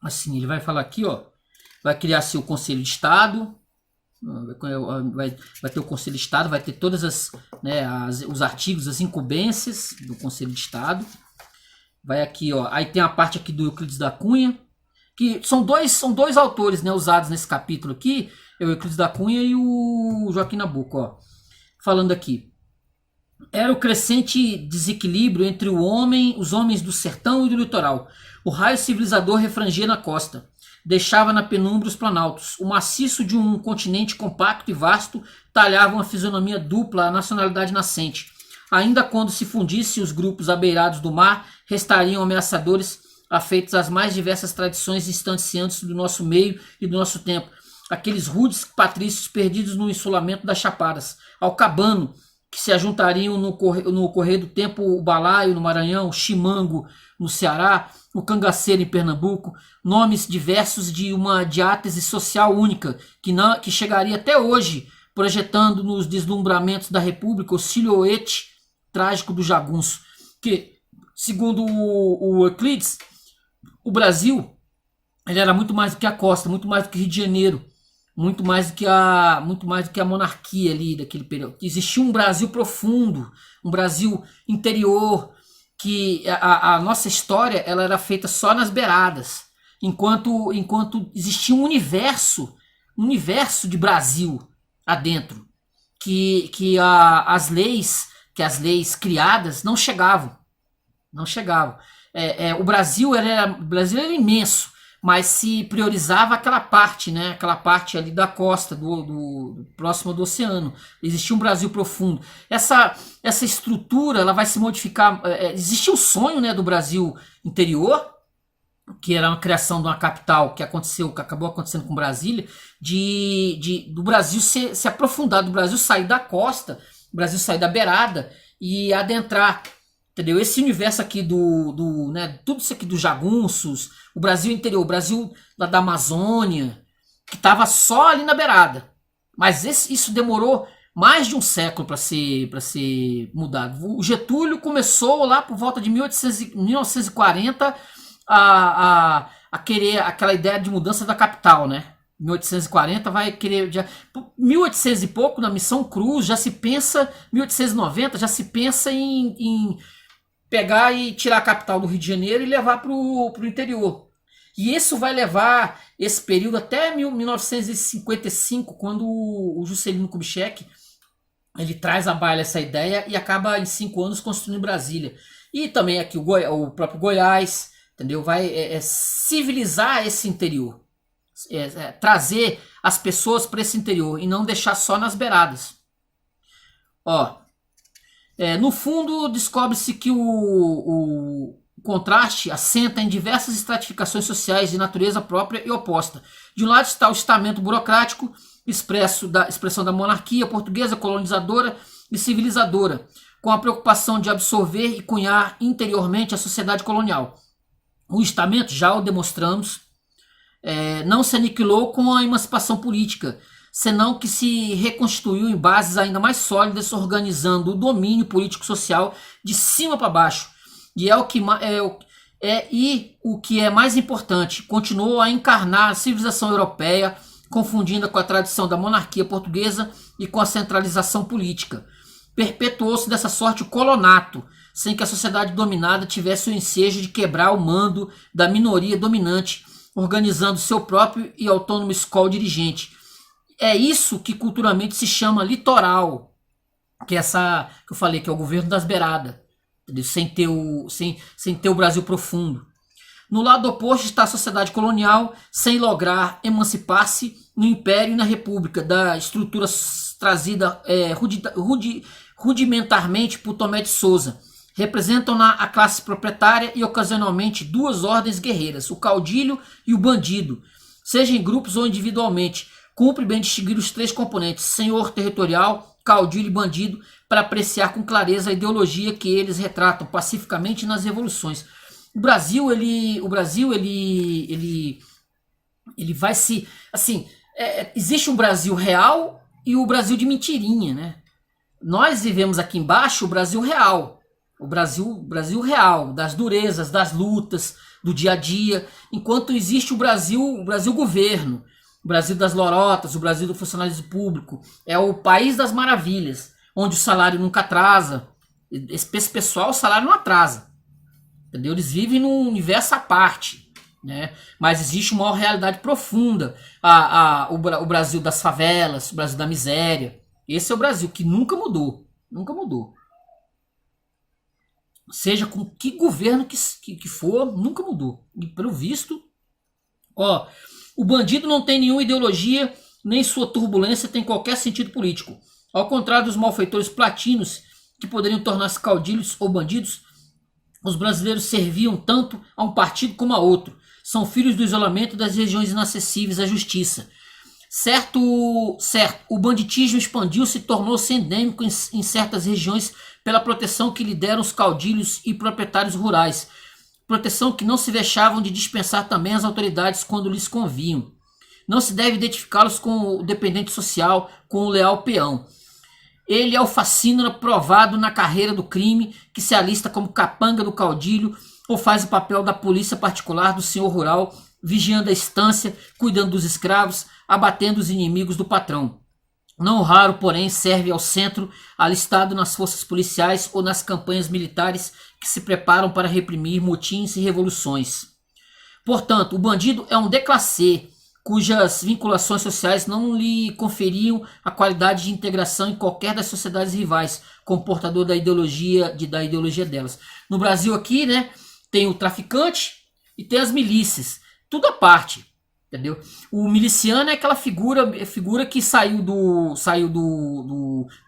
Assim, ele vai falar aqui, ó. Vai criar-se o Conselho de Estado. Vai ter o Conselho de Estado, vai ter todas os artigos, as incumbências do Conselho de Estado. Vai aqui, ó. Aí tem a parte aqui do Euclides da Cunha, que são dois autores, né, usados nesse capítulo aqui, é o Euclides da Cunha e o Joaquim Nabuco, ó. Falando aqui. Era o crescente desequilíbrio entre os homens do sertão e do litoral. O raio civilizador refrangia na costa. Deixava na penumbra os planaltos. O maciço de um continente compacto e vasto talhava uma fisionomia dupla à nacionalidade nascente. Ainda quando se fundissem os grupos abeirados do mar, restariam ameaçadores afeitos às mais diversas tradições instanciantes do nosso meio e do nosso tempo. Aqueles rudes patrícios perdidos no insulamento das chapadas. Ao cabano, que se ajuntariam no correr do tempo o balaio no Maranhão, o chimango no Ceará, o cangaceiro em Pernambuco, nomes diversos de uma diátese social única, que chegaria até hoje, projetando nos deslumbramentos da República o silhuete trágico do jagunço. Que, segundo o Euclides, o Brasil, ele era muito mais do que a costa, muito mais do que Rio de Janeiro, muito mais do que a monarquia ali daquele período. Existia um Brasil profundo, um Brasil interior, que a nossa história ela era feita só nas beiradas, enquanto existia um universo de Brasil adentro, que as leis criadas não chegavam. O Brasil era imenso, mas se priorizava aquela parte, né? Aquela parte ali da costa, do próximo do oceano. Existia um Brasil profundo. Essa estrutura ela vai se modificar. Existia o sonho, né, do Brasil interior, que era a criação de uma capital que acabou acontecendo com Brasília, do Brasil se aprofundar, do Brasil sair da costa, do Brasil sair da beirada e adentrar. Entendeu? Esse universo aqui né, tudo isso aqui dos jagunços, o Brasil interior, o Brasil da Amazônia, que estava só ali na beirada. Mas isso demorou mais de um século para ser mudado. O Getúlio começou lá por volta de 1940 a querer aquela ideia de mudança da capital, né? 1840 vai querer... 1800 e pouco, na Missão Cruz, já se pensa... 1890 já se pensa em pegar e tirar a capital do Rio de Janeiro e levar para o interior. E isso vai levar esse período até 1955, quando o Juscelino Kubitschek ele traz à baila essa ideia e acaba em 5 anos construindo Brasília. E também aqui o próprio Goiás, entendeu? Vai civilizar esse interior. Trazer as pessoas para esse interior e não deixar só nas beiradas. Ó, no fundo, descobre-se que o contraste assenta em diversas estratificações sociais de natureza própria e oposta. De um lado está o estamento burocrático, expressão da monarquia portuguesa colonizadora e civilizadora, com a preocupação de absorver e cunhar interiormente a sociedade colonial. O estamento, já o demonstramos, não se aniquilou com a emancipação política, senão que se reconstituiu em bases ainda mais sólidas, organizando o domínio político-social de cima para baixo. E o que é mais importante, continuou a encarnar a civilização europeia, confundindo com a tradição da monarquia portuguesa e com a centralização política. Perpetuou-se dessa sorte o colonato, sem que a sociedade dominada tivesse o ensejo de quebrar o mando da minoria dominante, organizando seu próprio e autônomo escola dirigente. É isso que culturalmente se chama litoral, que eu falei, que é o governo das beiradas, sem ter o Brasil profundo. No lado oposto está a sociedade colonial, sem lograr emancipar-se no Império e na República, da estrutura trazida rudimentarmente por Tomé de Souza. Representam a classe proprietária e ocasionalmente duas ordens guerreiras, o caudilho e o bandido, seja em grupos ou individualmente. cumpre bem distinguir os três componentes, senhor territorial, caudilho e bandido, para apreciar com clareza a ideologia que eles retratam pacificamente nas revoluções. O Brasil, ele vai se... Assim, existe um Brasil real e o Brasil de mentirinha, né? Nós vivemos aqui embaixo o Brasil real. O Brasil real, das durezas, das lutas, do dia a dia. Enquanto existe o Brasil governo, o Brasil das lorotas, o Brasil do funcionalismo público. É o país das maravilhas, onde o salário nunca atrasa. Esse pessoal, o salário não atrasa. Entendeu? Eles vivem num universo à parte, né? Mas existe uma realidade profunda. O Brasil das favelas, o Brasil da miséria. Esse é o Brasil que nunca mudou. Nunca mudou. Seja com que governo que for, nunca mudou. E pelo visto, o bandido não tem nenhuma ideologia, nem sua turbulência tem qualquer sentido político. Ao contrário dos malfeitores platinos, que poderiam tornar-se caudilhos ou bandidos, os brasileiros serviam tanto a um partido como a outro. São filhos do isolamento das regiões inacessíveis à justiça. Certo, o banditismo expandiu-se e tornou-se endêmico em certas regiões pela proteção que lhe deram os caudilhos e proprietários rurais. Proteção que não se vexavam de dispensar também as autoridades quando lhes convinham. Não se deve identificá-los com o dependente social, com o leal peão. Ele é o fascínora provado na carreira do crime, que se alista como capanga do caudilho ou faz o papel da polícia particular do senhor rural, vigiando a estância, cuidando dos escravos, abatendo os inimigos do patrão. Não raro, porém, serve ao centro, alistado nas forças policiais ou nas campanhas militares que se preparam para reprimir motins e revoluções. Portanto, o bandido é um déclassé, cujas vinculações sociais não lhe conferiam a qualidade de integração em qualquer das sociedades rivais, como portador da ideologia delas. No Brasil aqui, né, tem o traficante e tem as milícias, tudo à parte. Entendeu? O miliciano é aquela figura que saiu do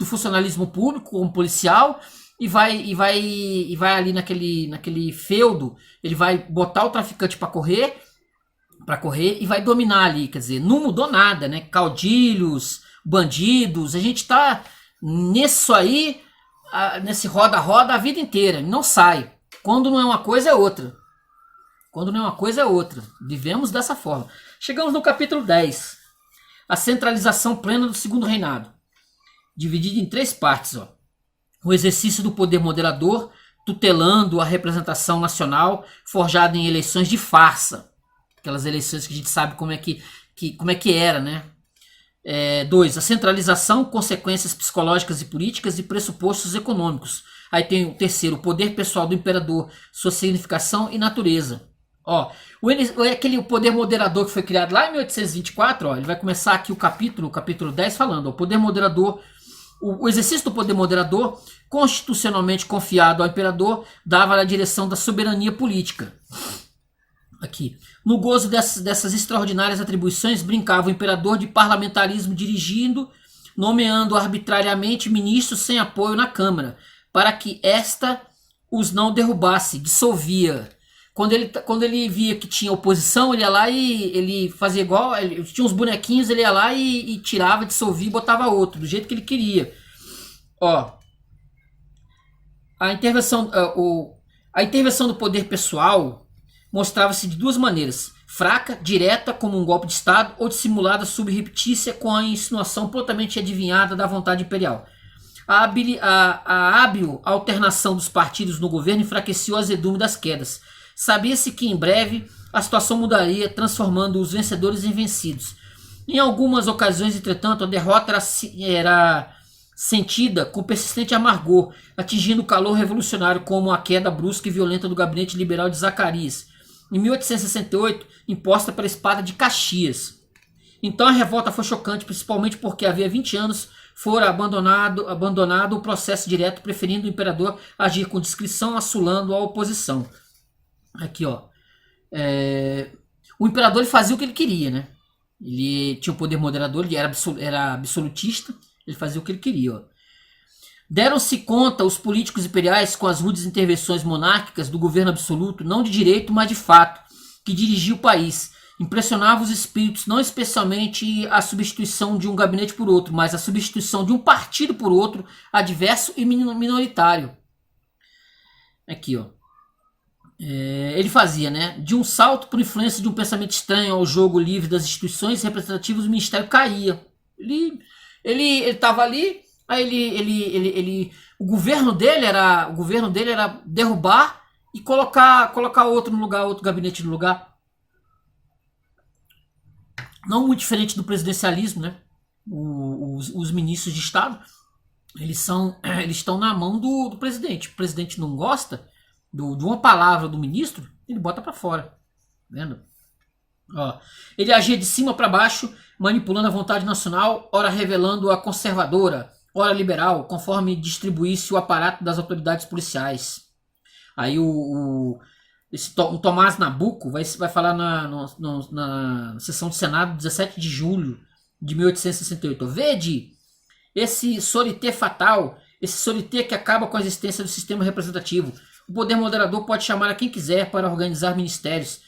funcionalismo público como policial e vai ali naquele feudo, ele vai botar o traficante para correr e vai dominar ali, quer dizer, não mudou nada, né? Caudilhos, bandidos, a gente tá nisso aí, nesse roda-roda a vida inteira, não sai. Quando não é uma coisa é outra. Quando não é uma coisa é outra. Vivemos dessa forma. Chegamos no capítulo 10. A centralização plena do segundo reinado. Dividido em 3 partes. O exercício do poder moderador, tutelando a representação nacional, forjada em eleições de farsa. Aquelas eleições que a gente sabe como é que era, né? 2. A centralização, consequências psicológicas e políticas e pressupostos econômicos. Aí tem o 3º, o poder pessoal do imperador, sua significação e natureza. O poder moderador que foi criado lá em 1824, ele vai começar aqui o capítulo 10 falando, o poder moderador, o exercício do poder moderador, constitucionalmente confiado ao imperador, dava a direção da soberania política. Aqui. No gozo dessas extraordinárias atribuições, brincava o imperador de parlamentarismo dirigindo, nomeando arbitrariamente ministros sem apoio na Câmara, para que esta os não derrubasse, dissolvia. Quando ele via que tinha oposição, ele ia lá e ele fazia igual, ele tinha uns bonequinhos, ele ia lá e tirava, dissolvia e botava outro, do jeito que ele queria. A intervenção do poder pessoal mostrava-se de 2 maneiras: fraca, direta, como um golpe de Estado, ou dissimulada subreptícia, com a insinuação prontamente adivinhada da vontade imperial. A hábil alternação dos partidos no governo enfraqueceu o azedume das quedas. Sabia-se que em breve a situação mudaria, transformando os vencedores em vencidos. Em algumas ocasiões, entretanto, a derrota era sentida com persistente amargor, atingindo o calor revolucionário, como a queda brusca e violenta do gabinete liberal de Zacarias, em 1868, imposta pela Espada de Caxias. Então a revolta foi chocante, principalmente porque havia 20 anos fora abandonado o processo direto, preferindo o imperador agir com discrição, assolando a oposição. Aqui, o imperador ele fazia o que ele queria, né? Ele tinha o poder moderador, ele era absolutista, ele fazia o que ele queria. Deram-se conta os políticos imperiais, com as rudes intervenções monárquicas do governo absoluto, não de direito, mas de fato, que dirigia o país, Impressionava os espíritos não especialmente a substituição de um gabinete por outro, mas a substituição de um partido por outro, adverso e minoritário. Aqui, ó. Ele fazia, né? De um salto por influência de um pensamento estranho ao jogo livre das instituições representativas, o ministério caía. Ele estava ali, aí o governo dele era derrubar e colocar outro no lugar, outro gabinete no lugar. Não muito diferente do presidencialismo, né? Os ministros de Estado, eles estão na mão do presidente. O presidente não gosta de uma palavra do ministro, ele bota para fora. Vendo? Ó, ele agia de cima para baixo, manipulando a vontade nacional, ora revelando a conservadora, ora liberal, conforme distribuísse o aparato das autoridades policiais. Aí o Tomás Nabuco vai falar na sessão do Senado, 17 de julho de 1868. Vede esse sorité fatal, esse sorité que acaba com a existência do sistema representativo. O poder moderador pode chamar a quem quiser para organizar ministérios.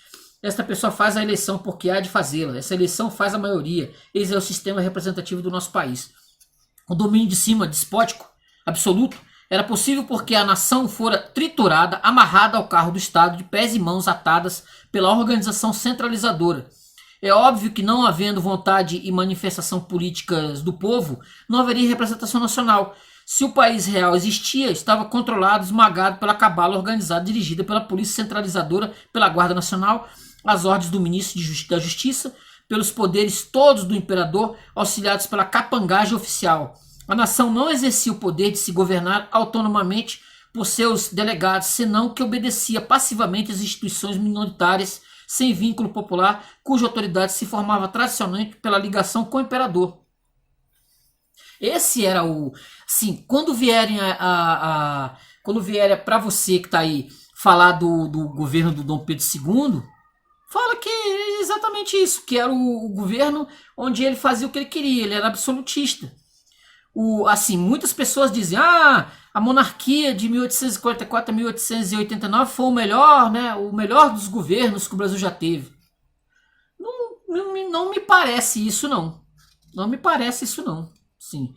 Esta pessoa faz a eleição porque há de fazê-la. Essa eleição faz a maioria. Esse é o sistema representativo do nosso país. O domínio de cima, despótico, absoluto, era possível porque a nação fora triturada, amarrada ao carro do Estado, de pés e mãos atadas pela organização centralizadora. É óbvio que, não havendo vontade e manifestação políticas do povo, não haveria representação nacional. Se o país real existia, estava controlado, esmagado pela cabala organizada, dirigida pela polícia centralizadora, pela Guarda Nacional, às ordens do ministro da Justiça, pelos poderes todos do imperador, auxiliados pela capangagem oficial. A nação não exercia o poder de se governar autonomamente por seus delegados, senão que obedecia passivamente às instituições minoritárias, sem vínculo popular, cuja autoridade se formava tradicionalmente pela ligação com o imperador. Esse era o... Sim, quando vierem quando vier para você que está aí falar do governo do Dom Pedro II, fala que é exatamente isso, que era o governo onde ele fazia o que ele queria, ele era absolutista. Assim, muitas pessoas dizem, a monarquia de 1844 a 1889 foi o melhor, né, o melhor dos governos que o Brasil já teve. Não me parece isso, não. Não me parece isso, não. Sim.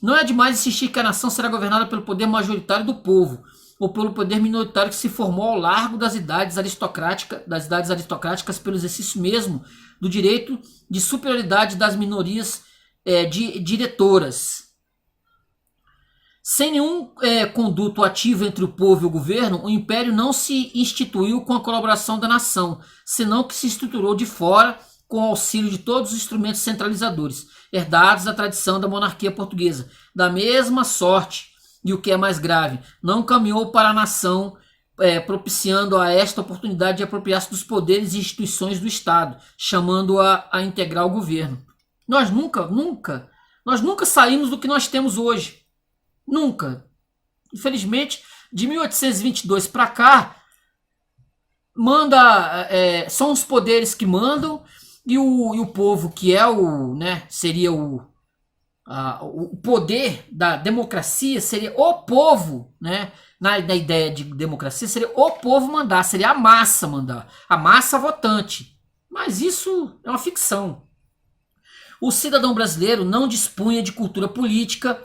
Não é demais insistir que a nação será governada pelo poder majoritário do povo, ou pelo poder minoritário que se formou ao largo das idades aristocráticas pelo exercício mesmo do direito de superioridade das minorias diretoras. Sem nenhum conduto ativo entre o povo e o governo, o império não se instituiu com a colaboração da nação, senão que se estruturou de fora com o auxílio de todos os instrumentos centralizadores, herdados da tradição da monarquia portuguesa. Da mesma sorte, e o que é mais grave, não caminhou para a nação, propiciando a esta oportunidade de apropriar-se dos poderes e instituições do Estado, chamando-a a integrar o governo. Nós nunca saímos do que nós temos hoje. Nunca. Infelizmente, de 1822 para cá, são os poderes que mandam, e o povo, que é seria o poder da democracia, seria o povo, né? Na ideia de democracia, seria o povo mandar, seria a massa mandar, a massa votante. Mas isso é uma ficção. O cidadão brasileiro não dispunha de cultura política,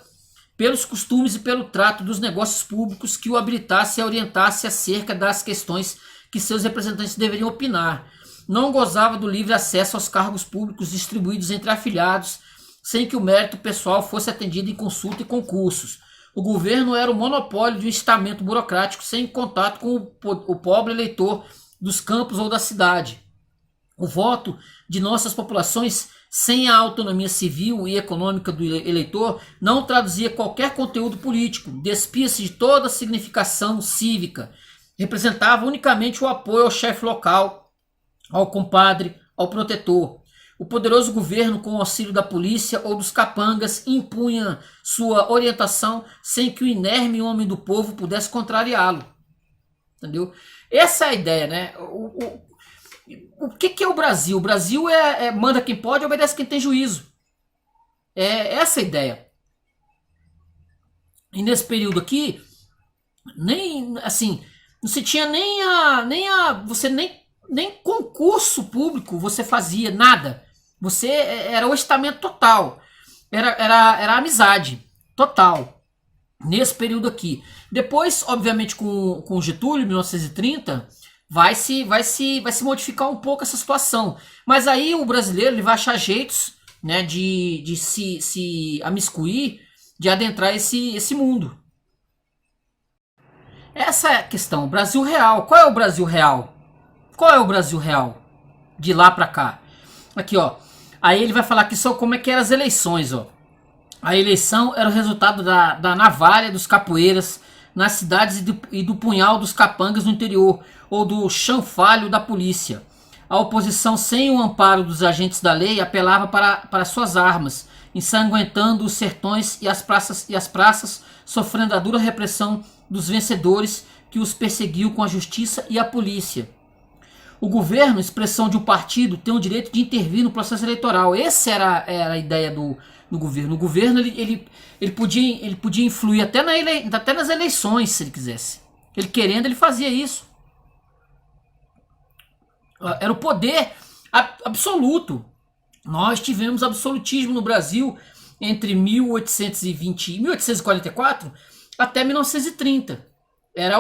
pelos costumes e pelo trato dos negócios públicos que o habilitasse e orientasse acerca das questões que seus representantes deveriam opinar. Não gozava do livre acesso aos cargos públicos distribuídos entre afiliados, sem que o mérito pessoal fosse atendido em consulta e concursos. O governo era o monopólio de um estamento burocrático sem contato com o pobre eleitor dos campos ou da cidade. O voto de nossas populações, sem a autonomia civil e econômica do eleitor, não traduzia qualquer conteúdo político, despia-se de toda significação cívica, representava unicamente o apoio ao chefe local, ao compadre, ao protetor. O poderoso governo, com o auxílio da polícia ou dos capangas, impunha sua orientação sem que o inerme homem do povo pudesse contrariá-lo. Entendeu? Essa é a ideia, né? O que é o Brasil? O Brasil manda quem pode e obedece quem tem juízo. É essa a ideia. E nesse período aqui, nem assim, não se tinha você nem nem concurso público você fazia, nada. Você era o estamento total. Era amizade total. Nesse período aqui. Depois, obviamente, com Getúlio, 1930, vai se modificar um pouco essa situação. Mas aí o brasileiro ele vai achar jeitos, né, de se amiscuir, de adentrar esse mundo. Essa é a questão. Brasil real. Qual é o Brasil real? Qual é o Brasil real? De lá pra cá. Aqui, ó. Aí ele vai falar aqui só como é que eram as eleições, ó. A eleição era o resultado da navalha dos capoeiras nas cidades e do punhal dos capangas no interior, ou do chanfalho da polícia. A oposição, sem o amparo dos agentes da lei, apelava para suas armas, ensanguentando os sertões e as praças, sofrendo a dura repressão dos vencedores que os perseguiu com a justiça e a polícia. O governo, expressão de um partido, tem o direito de intervir no processo eleitoral. Essa era a ideia do governo. O governo ele podia influir até nas eleições, se ele quisesse. Ele querendo, ele fazia isso. Era o poder absoluto. Nós tivemos absolutismo no Brasil entre 1844 até 1930. Era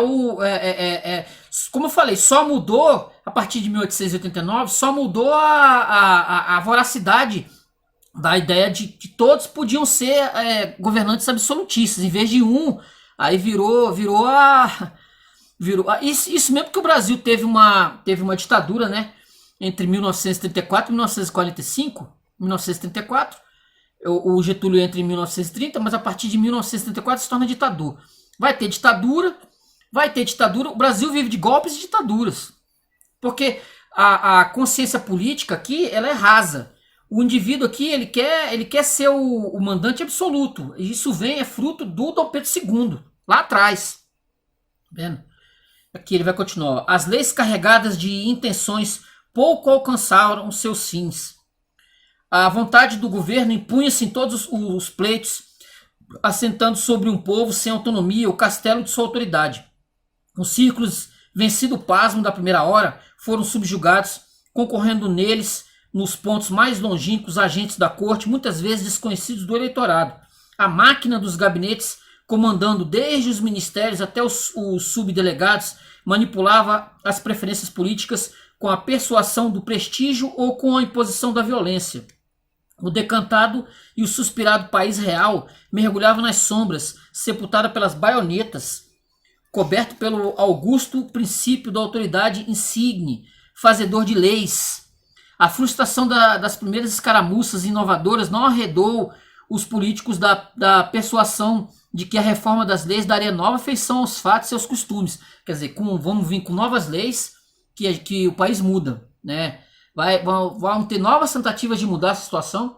como eu falei, só mudou a partir de 1889, só mudou a voracidade da ideia de que todos podiam ser governantes absolutistas. Em vez de um, aí virou isso mesmo, que o Brasil teve uma ditadura, né, entre 1934 e 1945. 1934, o Getúlio entra em 1930, mas a partir de 1934 se torna ditador. Vai ter ditadura. O Brasil vive de golpes e ditaduras. Porque a consciência política aqui, ela é rasa. O indivíduo aqui, ele quer ser o mandante absoluto. E isso é fruto do Dom Pedro II, lá atrás. Vendo? Aqui ele vai continuar. As leis carregadas de intenções pouco alcançaram seus fins. A vontade do governo impunha-se em todos os pleitos, assentando sobre um povo sem autonomia o castelo de sua autoridade. Os círculos, vencido o pasmo da primeira hora, foram subjugados, concorrendo neles, nos pontos mais longínquos, agentes da corte, muitas vezes desconhecidos do eleitorado. A máquina dos gabinetes, comandando desde os ministérios até os subdelegados, manipulava as preferências políticas com a persuasão do prestígio ou com a imposição da violência. O decantado e o suspirado país real mergulhavam nas sombras, sepultado pelas baionetas, coberto pelo augusto princípio da autoridade insigne, fazedor de leis. A frustração das primeiras escaramuças inovadoras não arredou os políticos da persuasão de que a reforma das leis daria nova feição aos fatos e aos costumes. Quer dizer, vamos vir com novas leis que o país muda, né? Vão ter novas tentativas de mudar essa situação.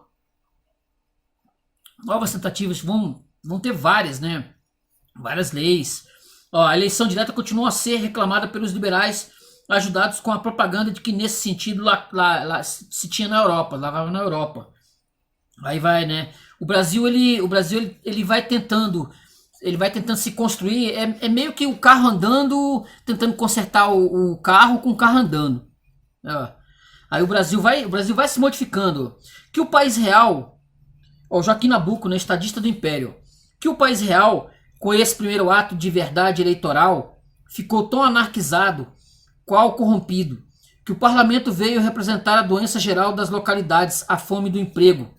Novas tentativas, vão ter várias, né? Várias leis. A eleição direta continua a ser reclamada pelos liberais, ajudados com a propaganda de que nesse sentido lá se tinha na Europa, lá na Europa. Aí vai, né? O Brasil ele vai tentando se construir, é meio que o carro andando, tentando consertar o carro com o carro andando. Aí o Brasil vai se modificando. Que o país real, Joaquim Nabuco, né, estadista do Império, que o país real, com esse primeiro ato de verdade eleitoral, ficou tão anarquizado, qual corrompido, que o parlamento veio representar a doença geral das localidades, a fome do emprego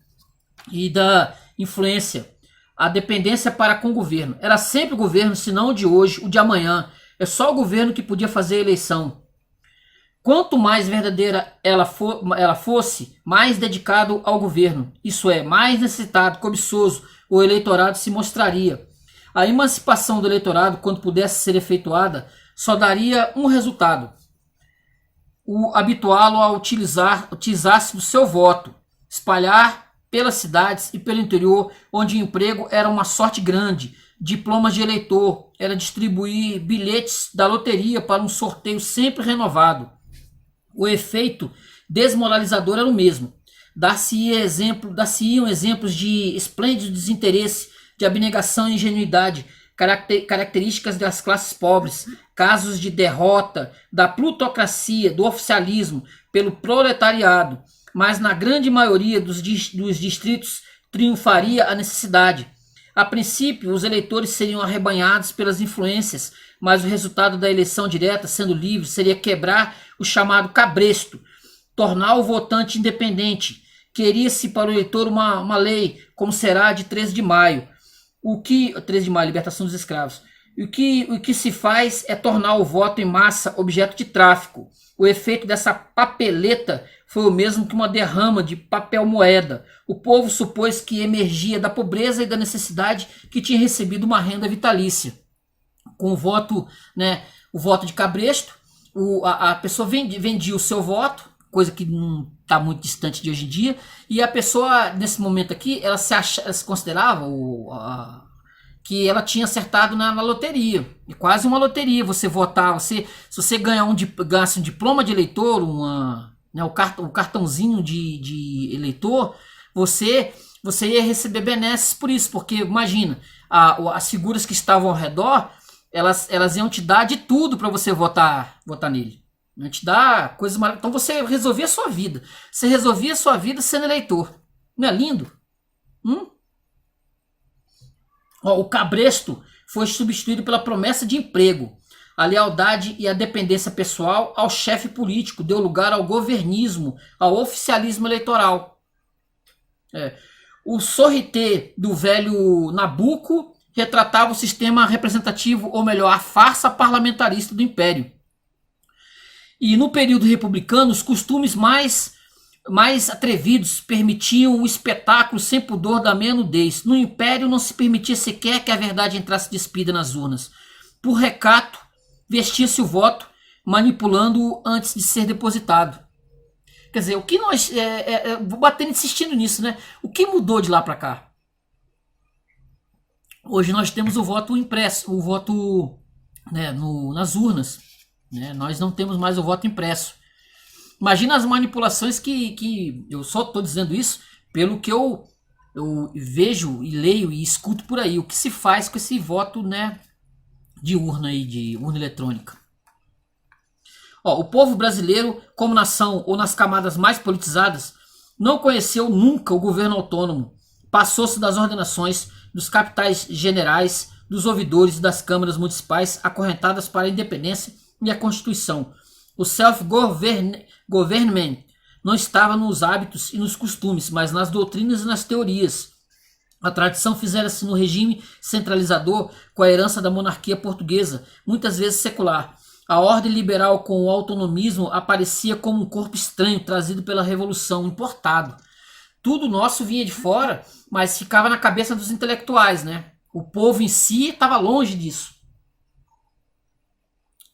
e da influência, a dependência para com o governo. Era sempre o governo, se não o de hoje, o de amanhã. É só o governo que podia fazer a eleição. Quanto mais verdadeira ela fosse, mais dedicado ao governo, isso é, mais necessitado, cobiçoso, o eleitorado se mostraria. A emancipação do eleitorado, quando pudesse ser efetuada, só daria um resultado: o habituá-lo a utilizar-se do seu voto, espalhar pelas cidades e pelo interior, onde o emprego era uma sorte grande, diplomas de eleitor, era distribuir bilhetes da loteria para um sorteio sempre renovado. O efeito desmoralizador era o mesmo. Dar-se-iam exemplos de esplêndido desinteresse, de abnegação e ingenuidade, características das classes pobres, casos de derrota da plutocracia, do oficialismo pelo proletariado, mas na grande maioria dos distritos triunfaria a necessidade. A princípio, os eleitores seriam arrebanhados pelas influências, mas o resultado da eleição direta, sendo livre, seria quebrar o chamado cabresto, tornar o votante independente. Queria-se para o eleitor uma lei, como será a de 13 de maio. 13 de maio, libertação dos escravos. O que se faz é tornar o voto em massa objeto de tráfico. O efeito dessa papeleta foi o mesmo que uma derrama de papel moeda. O povo supôs que emergia da pobreza e da necessidade, que tinha recebido uma renda vitalícia. Com o voto, né, o voto de cabresto, a pessoa vendia o seu voto, coisa que não está muito distante de hoje em dia, e a pessoa, nesse momento aqui, ela se considerava que ela tinha acertado na loteria. É quase uma loteria você votar. Se você ganhasse um diploma de eleitor, o cartãozinho de eleitor, você ia receber benesses por isso. Porque imagina, as figuras que estavam ao redor, elas iam te dar de tudo para você votar nele. Iam te dar coisas maravilhosas. Então você resolvia a sua vida. Você resolvia a sua vida sendo eleitor. Não é lindo? O cabresto foi substituído pela promessa de emprego. A lealdade e a dependência pessoal ao chefe político deu lugar ao governismo, ao oficialismo eleitoral. O sorrité do velho Nabucco retratava o sistema representativo, ou melhor, a farsa parlamentarista do Império. E no período republicano, os costumes mais atrevidos permitiam o espetáculo sem pudor da meia nudez. No Império não se permitia sequer que a verdade entrasse despida nas urnas. Por recato, vestia-se o voto, manipulando-o antes de ser depositado. Quer dizer, o que nós... vou bater insistindo nisso, né? O que mudou de lá para cá? Hoje nós temos o voto impresso, o voto, né, nas urnas. Né? Nós não temos mais o voto impresso. Imagina as manipulações que eu só estou dizendo isso pelo que eu vejo e leio e escuto por aí. O que se faz com esse voto, né, de urna eletrônica. O povo brasileiro, como nação ou nas camadas mais politizadas, não conheceu nunca o governo autônomo. Passou-se das ordenações dos capitais generais, dos ouvidores e das câmaras municipais acorrentadas para a independência e a Constituição. O self-government não estava nos hábitos e nos costumes, mas nas doutrinas e nas teorias. A tradição fizera-se no regime centralizador com a herança da monarquia portuguesa, muitas vezes secular. A ordem liberal com o autonomismo aparecia como um corpo estranho trazido pela Revolução, importado. Tudo nosso vinha de fora, mas ficava na cabeça dos intelectuais, né? O povo em si estava longe disso.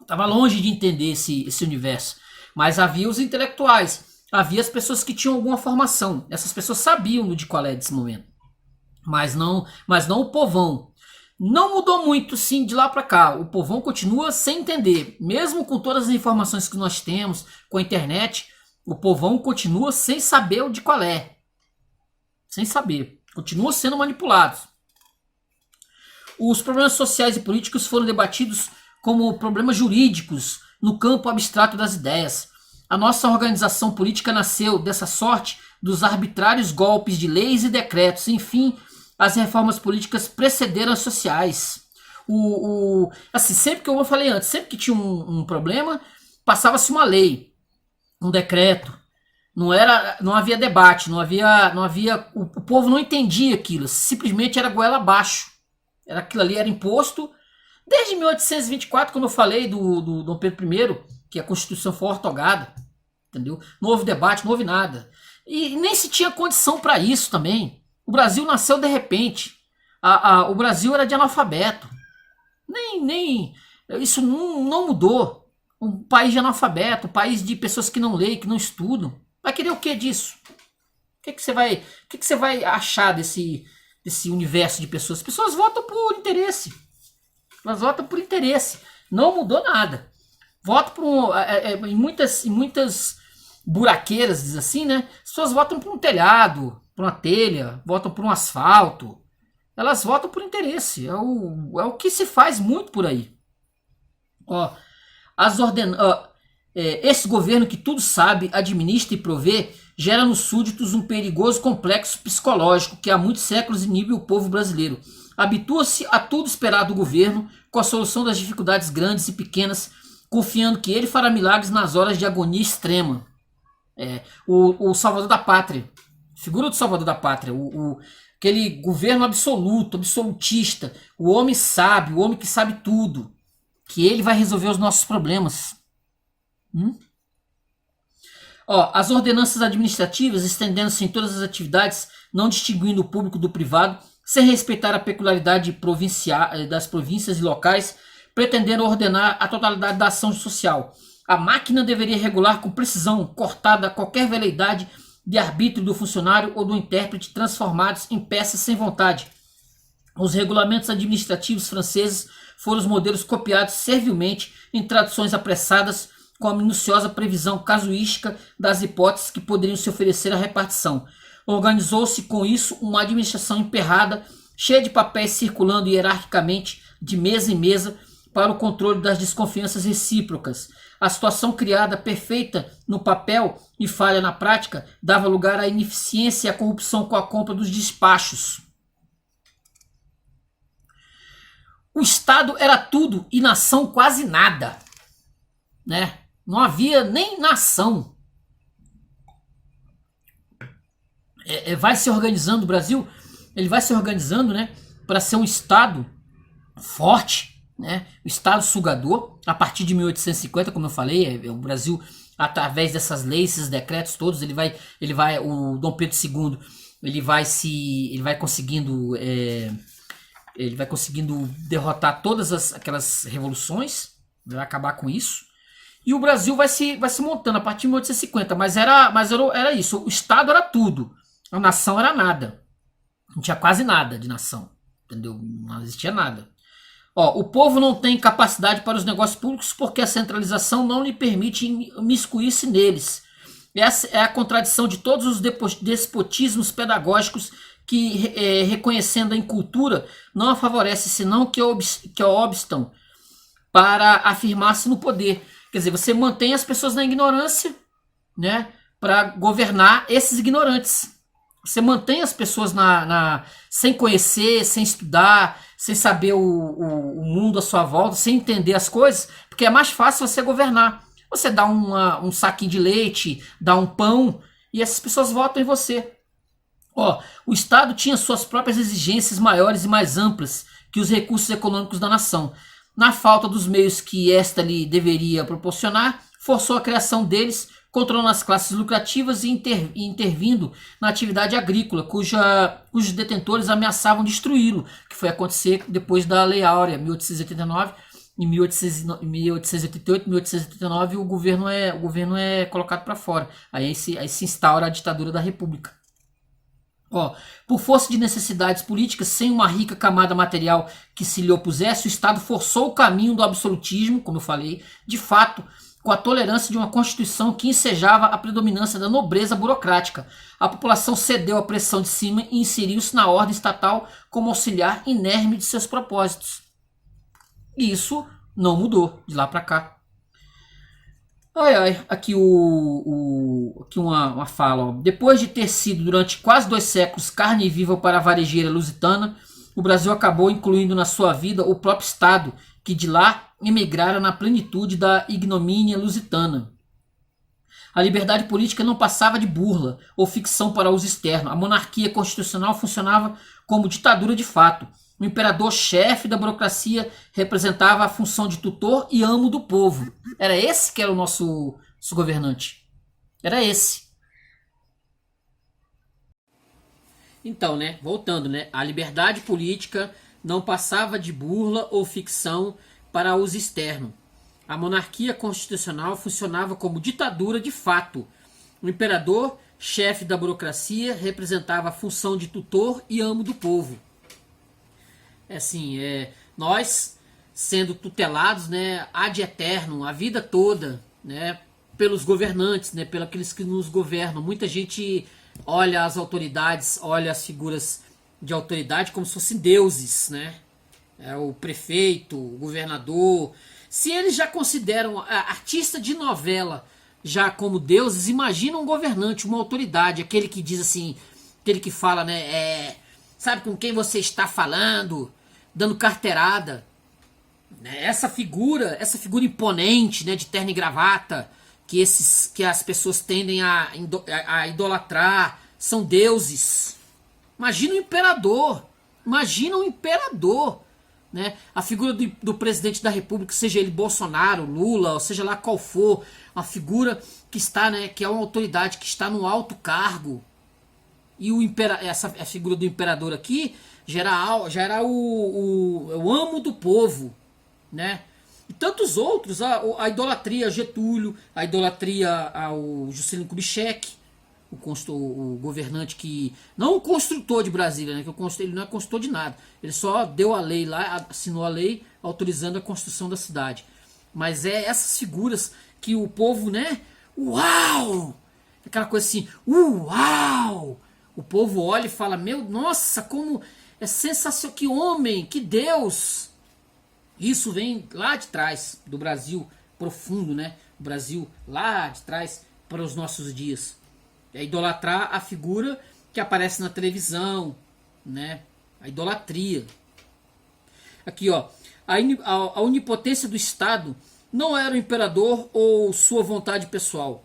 Estava longe de entender esse universo. Mas havia os intelectuais, havia as pessoas que tinham alguma formação. Essas pessoas sabiam de qual é desse momento. Mas não o povão. Não mudou muito, sim, de lá para cá. O povão continua sem entender. Mesmo com todas as informações que nós temos, com a internet, o povão continua sem saber de qual é. Sem saber. Continua sendo manipulado. Os problemas sociais e políticos foram debatidos como problemas jurídicos no campo abstrato das ideias. A nossa organização política nasceu, dessa sorte, dos arbitrários golpes de leis e decretos. Enfim, as reformas políticas precederam as sociais. Assim, sempre que eu falei antes, sempre que tinha um problema, passava-se uma lei, um decreto. Não havia debate, não havia, o povo não entendia aquilo, simplesmente era goela abaixo. Aquilo ali era imposto. Desde 1824, quando eu falei do Dom Pedro I, que a Constituição foi ortogada, entendeu? Não houve debate, não houve nada. E nem se tinha condição para isso também. O Brasil nasceu de repente. O Brasil era de analfabeto. Isso não mudou. Um país de analfabeto, um país de pessoas que não leem, que não estudam. Vai querer o que disso? O que você vai achar desse universo de pessoas? As pessoas votam por interesse. Elas votam por interesse. Não mudou nada. Votam por em muitas buraqueiras, diz assim, né? As pessoas votam por um telhado, por uma telha, votam por um asfalto. Elas votam por interesse. É o que se faz muito por aí. Ó, esse governo que tudo sabe, administra e provê, gera nos súditos um perigoso complexo psicológico que há muitos séculos inibe o povo brasileiro. Habitua-se a tudo esperar do governo, com a solução das dificuldades grandes e pequenas, confiando que ele fará milagres nas horas de agonia extrema. O salvador da pátria, figura do salvador da pátria, aquele governo absoluto, absolutista, o homem sábio, o homem que sabe tudo, que ele vai resolver os nossos problemas. As ordenanças administrativas estendendo-se em todas as atividades, não distinguindo o público do privado, sem respeitar a peculiaridade das províncias e locais, pretendendo ordenar a totalidade da ação social. A máquina deveria regular com precisão, cortada qualquer veleidade de arbítrio do funcionário ou do intérprete transformados em peças sem vontade. Os regulamentos administrativos franceses foram os modelos copiados servilmente em traduções apressadas com a minuciosa previsão casuística das hipóteses que poderiam se oferecer à repartição. Organizou-se com isso uma administração emperrada, cheia de papéis circulando hierarquicamente de mesa em mesa para o controle das desconfianças recíprocas. A situação criada perfeita no papel e falha na prática dava lugar à ineficiência e à corrupção com a compra dos despachos. O Estado era tudo e nação quase nada, né? Não havia nem nação. Vai se organizando o Brasil, ele vai se organizando, né, para ser um Estado forte, né, um Estado sugador, a partir de 1850, como eu falei, o Brasil, através dessas leis, esses decretos todos, o Dom Pedro II, ele vai conseguindo derrotar todas aquelas revoluções, vai acabar com isso, e o Brasil vai se montando a partir de 1850, mas era isso, o Estado era tudo, a nação era nada, não tinha quase nada de nação, entendeu? Não existia nada. O povo não tem capacidade para os negócios públicos porque a centralização não lhe permite imiscuir-se neles. Essa é a contradição de todos os despotismos pedagógicos que, reconhecendo a incultura, não a favorece, senão que a obstam para afirmar-se no poder. Quer dizer, você mantém as pessoas na ignorância, né, para governar esses ignorantes. Você mantém as pessoas sem conhecer, sem estudar, sem saber o mundo à sua volta, sem entender as coisas, porque é mais fácil você governar. Você dá um saquinho de leite, dá um pão, e essas pessoas votam em você. O Estado tinha suas próprias exigências maiores e mais amplas que os recursos econômicos da nação. Na falta dos meios que esta lhe deveria proporcionar, forçou a criação deles, controlando as classes lucrativas e intervindo na atividade agrícola, cujos detentores ameaçavam destruí-lo, que foi acontecer depois da Lei Áurea, 1889, em 1888, 1889, o governo é colocado para fora. Aí se instaura a ditadura da República. Por força de necessidades políticas, sem uma rica camada material que se lhe opusesse, o Estado forçou o caminho do absolutismo, como eu falei, de fato, com a tolerância de uma Constituição que ensejava a predominância da nobreza burocrática. A população cedeu à pressão de cima e inseriu-se na ordem estatal como auxiliar inerme de seus propósitos. E isso não mudou de lá para cá. Aqui uma fala. Depois de ter sido durante quase 2 séculos carne viva para a varejeira lusitana, o Brasil acabou incluindo na sua vida o próprio Estado, que de lá emigrara na plenitude da ignomínia lusitana. A liberdade política não passava de burla ou ficção para uso externo. A monarquia constitucional funcionava como ditadura de fato. O imperador-chefe da burocracia representava a função de tutor e amo do povo. Era esse que era o nosso governante. Era esse. Então, né, voltando, né, a liberdade política não passava de burla ou ficção para uso externo. A monarquia constitucional funcionava como ditadura de fato. O imperador, chefe da burocracia, representava a função de tutor e amo do povo. Nós sendo tutelados, né, ad eterno, a vida toda, né, pelos governantes, né, pelos aqueles que nos governam. Muita gente olha as autoridades, olha as figuras de autoridade como se fossem deuses, né? O prefeito, o governador. Se eles já consideram artista de novela já como deuses, imagina um governante, uma autoridade, aquele que diz assim, aquele que fala, né? Sabe com quem você está falando, dando carteirada. Né? Essa figura imponente, né, de terno e gravata, que as pessoas tendem a idolatrar, são deuses. Imagina um imperador, né? A figura do presidente da república, seja ele Bolsonaro, Lula, ou seja lá qual for, uma figura que está, né, que é uma autoridade que está no alto cargo. E a figura do imperador aqui já era o amo do povo, né? E tantos outros, a idolatria a Getúlio, a idolatria ao Juscelino Kubitschek, o governante que... Não o construtor de Brasília, né? Que ele não é construtor de nada. Ele só deu a lei lá, assinou a lei autorizando a construção da cidade. Mas essas figuras que o povo, né? Uau! Aquela coisa assim, uau! O povo olha e fala, nossa, como é sensacional, que homem, que Deus! Isso vem lá de trás, do Brasil profundo, né? O Brasil lá de trás para os nossos dias. É idolatrar a figura que aparece na televisão, né? A idolatria. Aqui, ó, a onipotência do Estado não era o imperador ou sua vontade pessoal.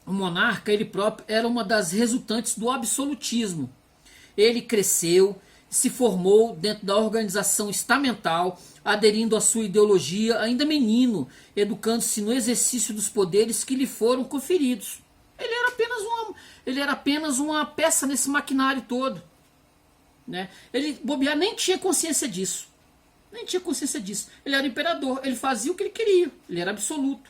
O monarca, ele próprio, era uma das resultantes do absolutismo. Ele cresceu, se formou dentro da organização estamental, aderindo à sua ideologia ainda menino, educando-se no exercício dos poderes que lhe foram conferidos. Ele era apenas uma peça nesse maquinário todo. Né? Ele, bobear, nem tinha consciência disso. Ele era imperador, ele fazia o que ele queria, ele era absoluto.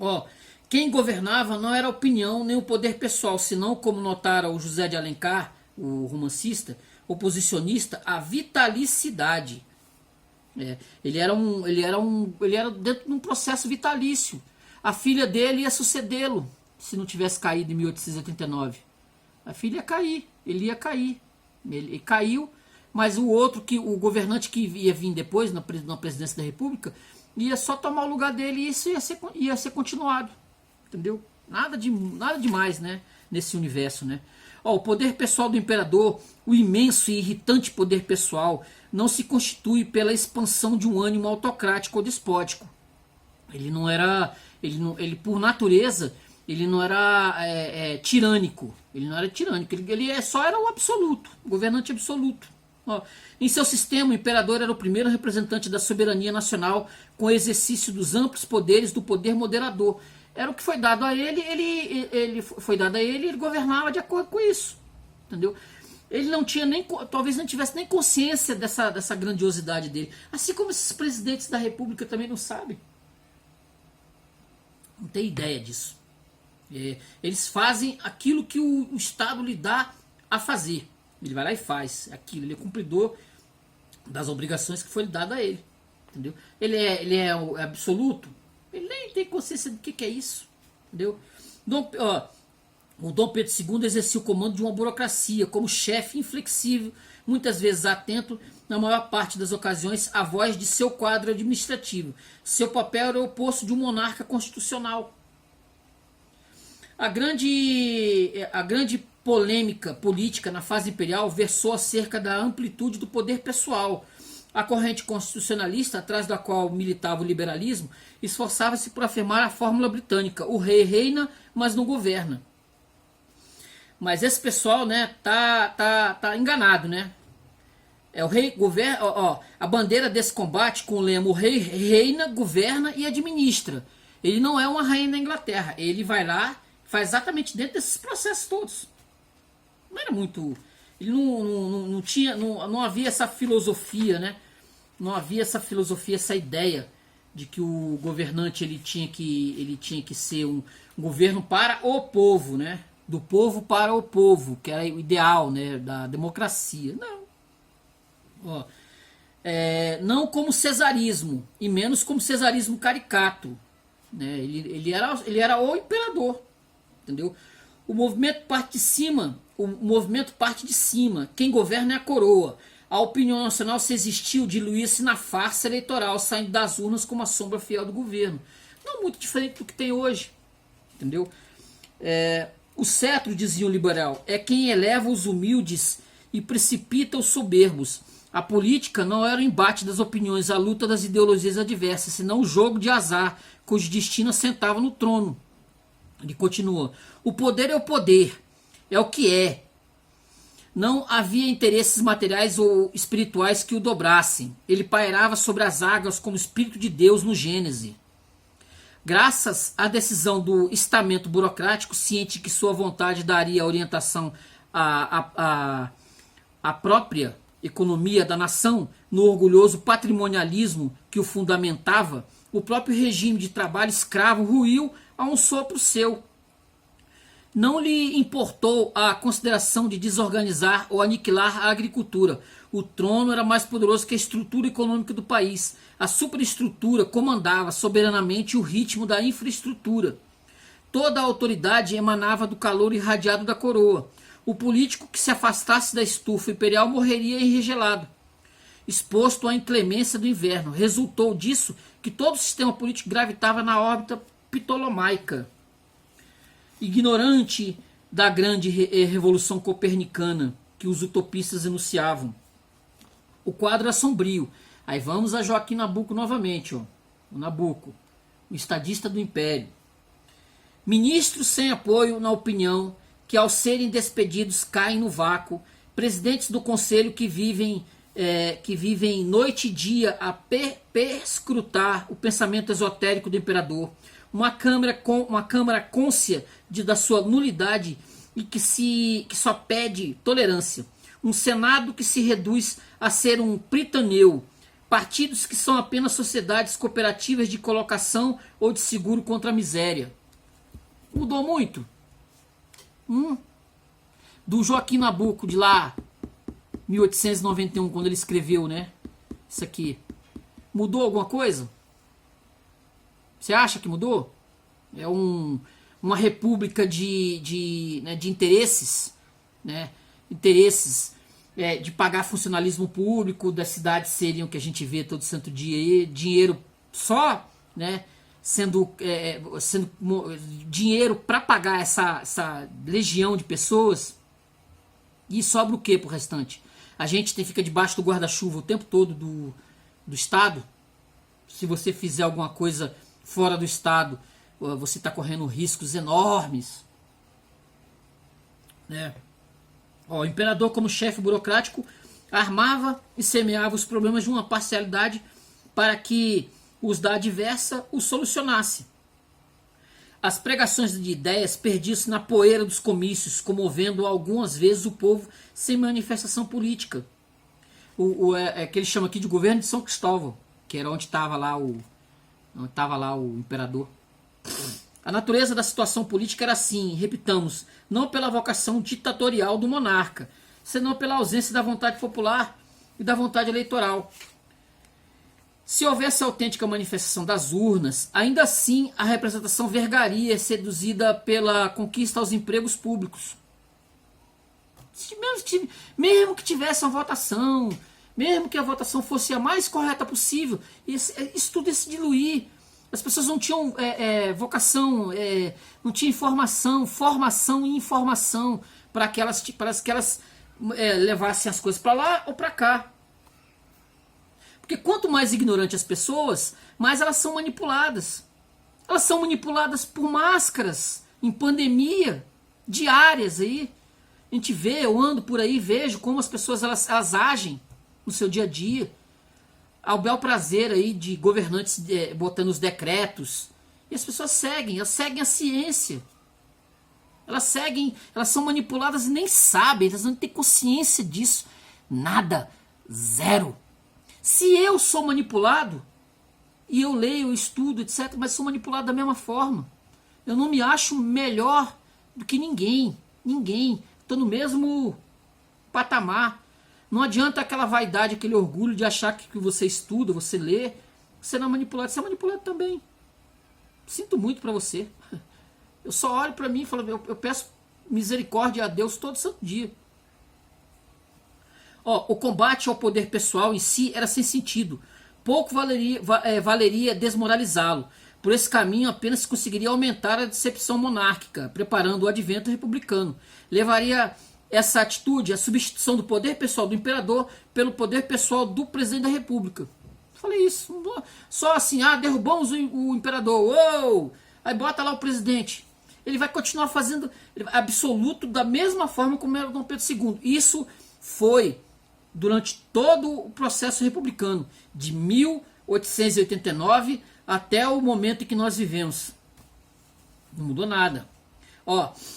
Ó, quem governava não era a opinião nem o poder pessoal, senão, como notara o José de Alencar, o romancista, oposicionista, a vitalicidade. Ele era dentro de um processo vitalício. A filha dele ia sucedê-lo se não tivesse caído em 1889. A filha ia cair, ele ia cair. Ele caiu, mas o governante que ia vir depois na presidência da República ia só tomar o lugar dele e isso ia ser continuado. Entendeu? Nada demais, né? Nesse universo, né? Ó, o poder pessoal do imperador, o imenso e irritante poder pessoal, não se constitui pela expansão de um ânimo autocrático ou despótico. Ele por natureza, ele não era tirânico. Ele não era tirânico. Ele só era o absoluto, o governante absoluto. Ó, em seu sistema, o imperador era o primeiro representante da soberania nacional com o exercício dos amplos poderes do poder moderador. Era o que foi dado a ele, ele governava de acordo com isso. Entendeu? Ele não tinha talvez não tivesse nem consciência dessa grandiosidade dele. Assim como esses presidentes da República também não sabem. Não tem ideia disso. Eles fazem aquilo que o Estado lhe dá a fazer. Ele vai lá e faz aquilo. Ele é cumpridor das obrigações que foi dado a ele. Entendeu? Ele é o absoluto. Ele nem tem consciência do que é isso. Entendeu? O Dom Pedro II exercia o comando de uma burocracia como chefe inflexível, muitas vezes atento, na maior parte das ocasiões, à voz de seu quadro administrativo. Seu papel era o oposto de um monarca constitucional. A grande polêmica política na fase imperial versou acerca da amplitude do poder pessoal. A corrente constitucionalista, atrás da qual militava o liberalismo, esforçava-se por afirmar a fórmula britânica: o rei reina, mas não governa. Mas esse pessoal, né, tá enganado, né? O rei governa, a bandeira desse combate com o lema: o rei reina, governa e administra. Ele não é uma rainha da Inglaterra. Ele vai lá, faz exatamente dentro desses processos todos. Não era muito... Ele não havia essa filosofia, né? Não havia essa filosofia, essa ideia de que o governante ele tinha que ser um governo para o povo, né? Do povo para o povo, que era o ideal, né? Da democracia. Não. Não como cesarismo, e menos como cesarismo caricato. Né? Ele era o imperador. Entendeu? O movimento parte de cima. O movimento parte de cima. Quem governa é a coroa. A opinião nacional, se existiu, diluía-se na farsa eleitoral, saindo das urnas como a sombra fiel do governo. Não muito diferente do que tem hoje. Entendeu? O cetro, dizia o liberal, é quem eleva os humildes e precipita os soberbos. A política não era o embate das opiniões, a luta das ideologias adversas, senão o jogo de azar, cujo destino assentava no trono. Ele continua. O poder é o poder, é o que é. Não havia interesses materiais ou espirituais que o dobrassem. Ele pairava sobre as águas como Espírito de Deus no Gênesis. Graças à decisão do estamento burocrático, ciente que sua vontade daria orientação à própria economia da nação, no orgulhoso patrimonialismo que o fundamentava, o próprio regime de trabalho escravo ruiu a um sopro seu. Não lhe importou a consideração de desorganizar ou aniquilar a agricultura. O trono era mais poderoso que a estrutura econômica do país. A superestrutura comandava soberanamente o ritmo da infraestrutura. Toda a autoridade emanava do calor irradiado da coroa. O político que se afastasse da estufa imperial morreria enregelado, exposto à inclemência do inverno. Resultou disso que todo o sistema político gravitava na órbita ptolomaica. Ignorante da grande revolução copernicana que os utopistas enunciavam. O quadro é sombrio. Aí vamos a Joaquim Nabuco novamente. O Nabuco, o estadista do império. Ministros sem apoio na opinião, que ao serem despedidos caem no vácuo. Presidentes do conselho que vivem noite e dia a perscrutar o pensamento esotérico do imperador. Uma câmara cônscia da sua nulidade e que só pede tolerância. Um senado que se reduz a ser um pritaneu. Partidos que são apenas sociedades cooperativas de colocação ou de seguro contra a miséria. Mudou muito? Do Joaquim Nabuco de lá, 1891, quando ele escreveu, né? Isso aqui. Mudou alguma coisa? Você acha que mudou? É uma república de interesses, né? Interesses de pagar funcionalismo público, das cidades serem o que a gente vê todo santo dia, dinheiro só, né? Sendo dinheiro para pagar essa legião de pessoas. E sobra o que pro restante? A gente fica debaixo do guarda-chuva o tempo todo do Estado. Se você fizer alguma coisa fora do Estado, você está correndo riscos enormes. Né? O imperador, como chefe burocrático, armava e semeava os problemas de uma parcialidade para que os da adversa os solucionasse. As pregações de ideias perdiam-se na poeira dos comícios, comovendo algumas vezes o povo sem manifestação política. Que ele chama aqui de governo de São Cristóvão, que era onde estava lá o imperador. A natureza da situação política era assim, repitamos, não pela vocação ditatorial do monarca, senão pela ausência da vontade popular e da vontade eleitoral. Se houvesse autêntica manifestação das urnas, ainda assim a representação vergaria seduzida pela conquista aos empregos públicos. Mesmo que tivesse uma votação, mesmo que a votação fosse a mais correta possível, isso tudo ia se diluir. As pessoas não tinham vocação, não tinham formação e informação para que elas levassem as coisas para lá ou para cá. Porque quanto mais ignorante as pessoas, mais elas são manipuladas. Elas são manipuladas por máscaras em pandemia diárias aí. A gente vê, eu ando por aí, vejo como as pessoas elas agem no seu dia a dia. Ao bel prazer aí de governantes botando os decretos. E as pessoas elas seguem a ciência. Elas são manipuladas e nem sabem, elas não têm consciência disso. Nada, zero. Se eu sou manipulado, e eu leio, eu estudo, etc., mas sou manipulado da mesma forma. Eu não me acho melhor do que ninguém. Estou no mesmo patamar. Não adianta aquela vaidade, aquele orgulho de achar que você estuda, você lê, você não é manipulado. Você é manipulado também. Sinto muito para você. Eu só olho para mim e falo, eu peço misericórdia a Deus todo santo dia. O combate ao poder pessoal em si era sem sentido. Pouco valeria desmoralizá-lo. Por esse caminho apenas se conseguiria aumentar a decepção monárquica, preparando o advento republicano. Levaria essa atitude à substituição do poder pessoal do imperador pelo poder pessoal do presidente da república. Falei isso. Só assim, derrubamos o imperador. Uou! Aí bota lá o presidente. Ele vai continuar fazendo absoluto da mesma forma como era o Dom Pedro II. Isso foi durante todo o processo republicano, de 1889 até o momento em que nós vivemos. Não mudou nada.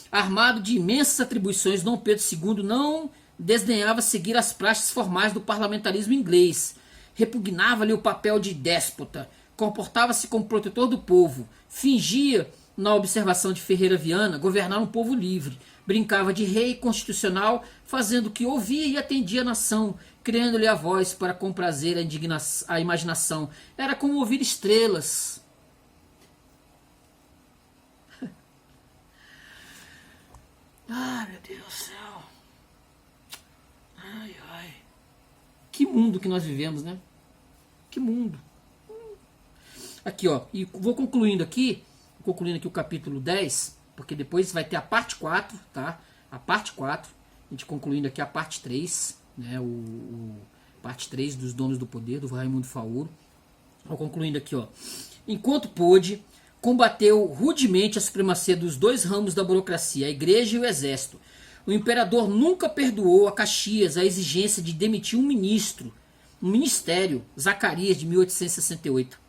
Armado de imensas atribuições, Dom Pedro II não desdenhava seguir as práticas formais do parlamentarismo inglês. Repugnava-lhe o papel de déspota. Comportava-se como protetor do povo. Fingia, na observação de Ferreira Viana, governar um povo livre. Brincava de rei constitucional, fazendo o que ouvia e atendia a nação, criando-lhe a voz para comprazer a imaginação. Era como ouvir estrelas. Ai, meu Deus do céu. Ai, ai. Que mundo que nós vivemos, né? Que mundo. Aqui, e vou concluindo aqui o capítulo 10, porque depois vai ter a parte 4, tá? A parte 4, a gente concluindo aqui a parte 3, né? Parte 3 dos Donos do Poder, do Raimundo Faoro. Vou concluindo aqui, Enquanto pôde, combateu rudemente a supremacia dos dois ramos da burocracia, a igreja e o exército. O imperador nunca perdoou a Caxias a exigência de demitir um ministério, Zacarias, de 1868.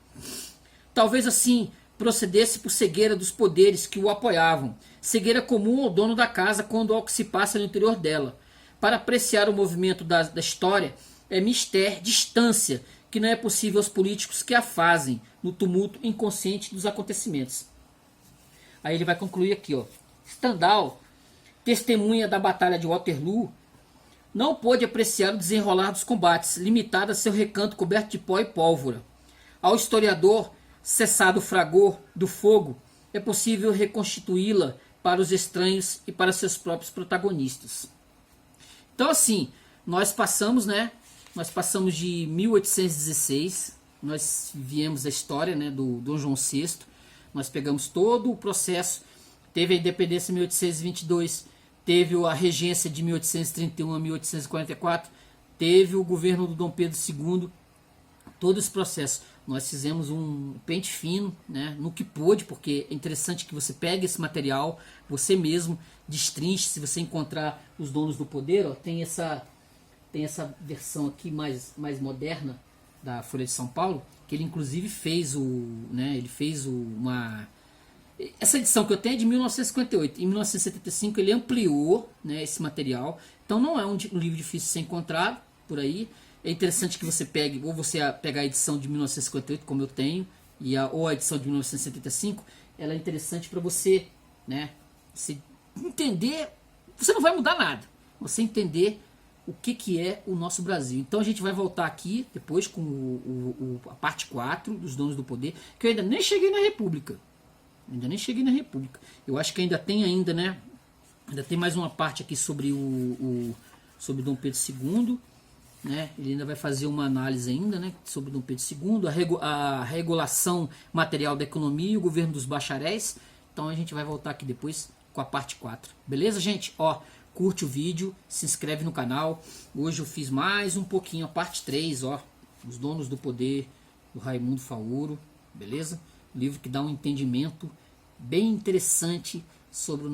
Talvez assim procedesse por cegueira dos poderes que o apoiavam, cegueira comum ao dono da casa quando ao que se passa no interior dela. Para apreciar o movimento da história, é mister distância, que não é possível aos políticos que a fazem no tumulto inconsciente dos acontecimentos. Aí ele vai concluir aqui, Stendhal, testemunha da Batalha de Waterloo, não pôde apreciar o desenrolar dos combates, limitado a seu recanto coberto de pó e pólvora. Ao historiador, cessado o fragor do fogo, é possível reconstituí-la para os estranhos e para seus próprios protagonistas. Então, assim, nós passamos de 1816, nós viemos da história, né, do Dom João VI, nós pegamos todo o processo, teve a independência em 1822, teve a regência de 1831 a 1844, teve o governo do Dom Pedro II, todo esse processo. Nós fizemos um pente fino, né, no que pôde, porque é interessante que você pegue esse material, você mesmo destrinche, se você encontrar os Donos do Poder, tem essa versão aqui mais moderna da Folha de São Paulo, que ele inclusive fez essa edição que eu tenho é de 1958. Em 1975 ele ampliou, né, esse material. Então não é um livro difícil de ser encontrado por aí. É interessante que você pegue, ou você pegar a edição de 1958, como eu tenho, ou a edição de 1975. Ela é interessante para você, né, você entender. Você não vai mudar nada. Você entender o que é o nosso Brasil. Então a gente vai voltar aqui depois com a parte 4 dos Donos do Poder, que eu ainda nem cheguei na República. Eu acho que ainda tem né? Ainda tem mais uma parte aqui sobre sobre Dom Pedro II, né? Ele ainda vai fazer uma análise ainda, né, sobre Dom Pedro II, a regulação material da economia e o governo dos bacharéis. Então a gente vai voltar aqui depois com a parte 4. Beleza, gente? Curte o vídeo, se inscreve no canal. Hoje eu fiz mais um pouquinho a parte 3, Os Donos do Poder, do Raimundo Faoro, beleza? Livro que dá um entendimento bem interessante sobre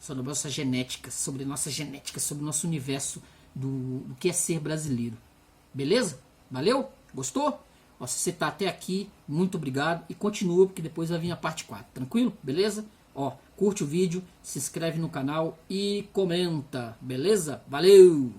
sobre a nossa genética, sobre o nosso universo do que é ser brasileiro. Beleza? Valeu? Gostou? Se você está até aqui, muito obrigado e continua, porque depois vai vir a parte 4. Tranquilo? Beleza? Curte o vídeo, se inscreve no canal e comenta. Beleza? Valeu!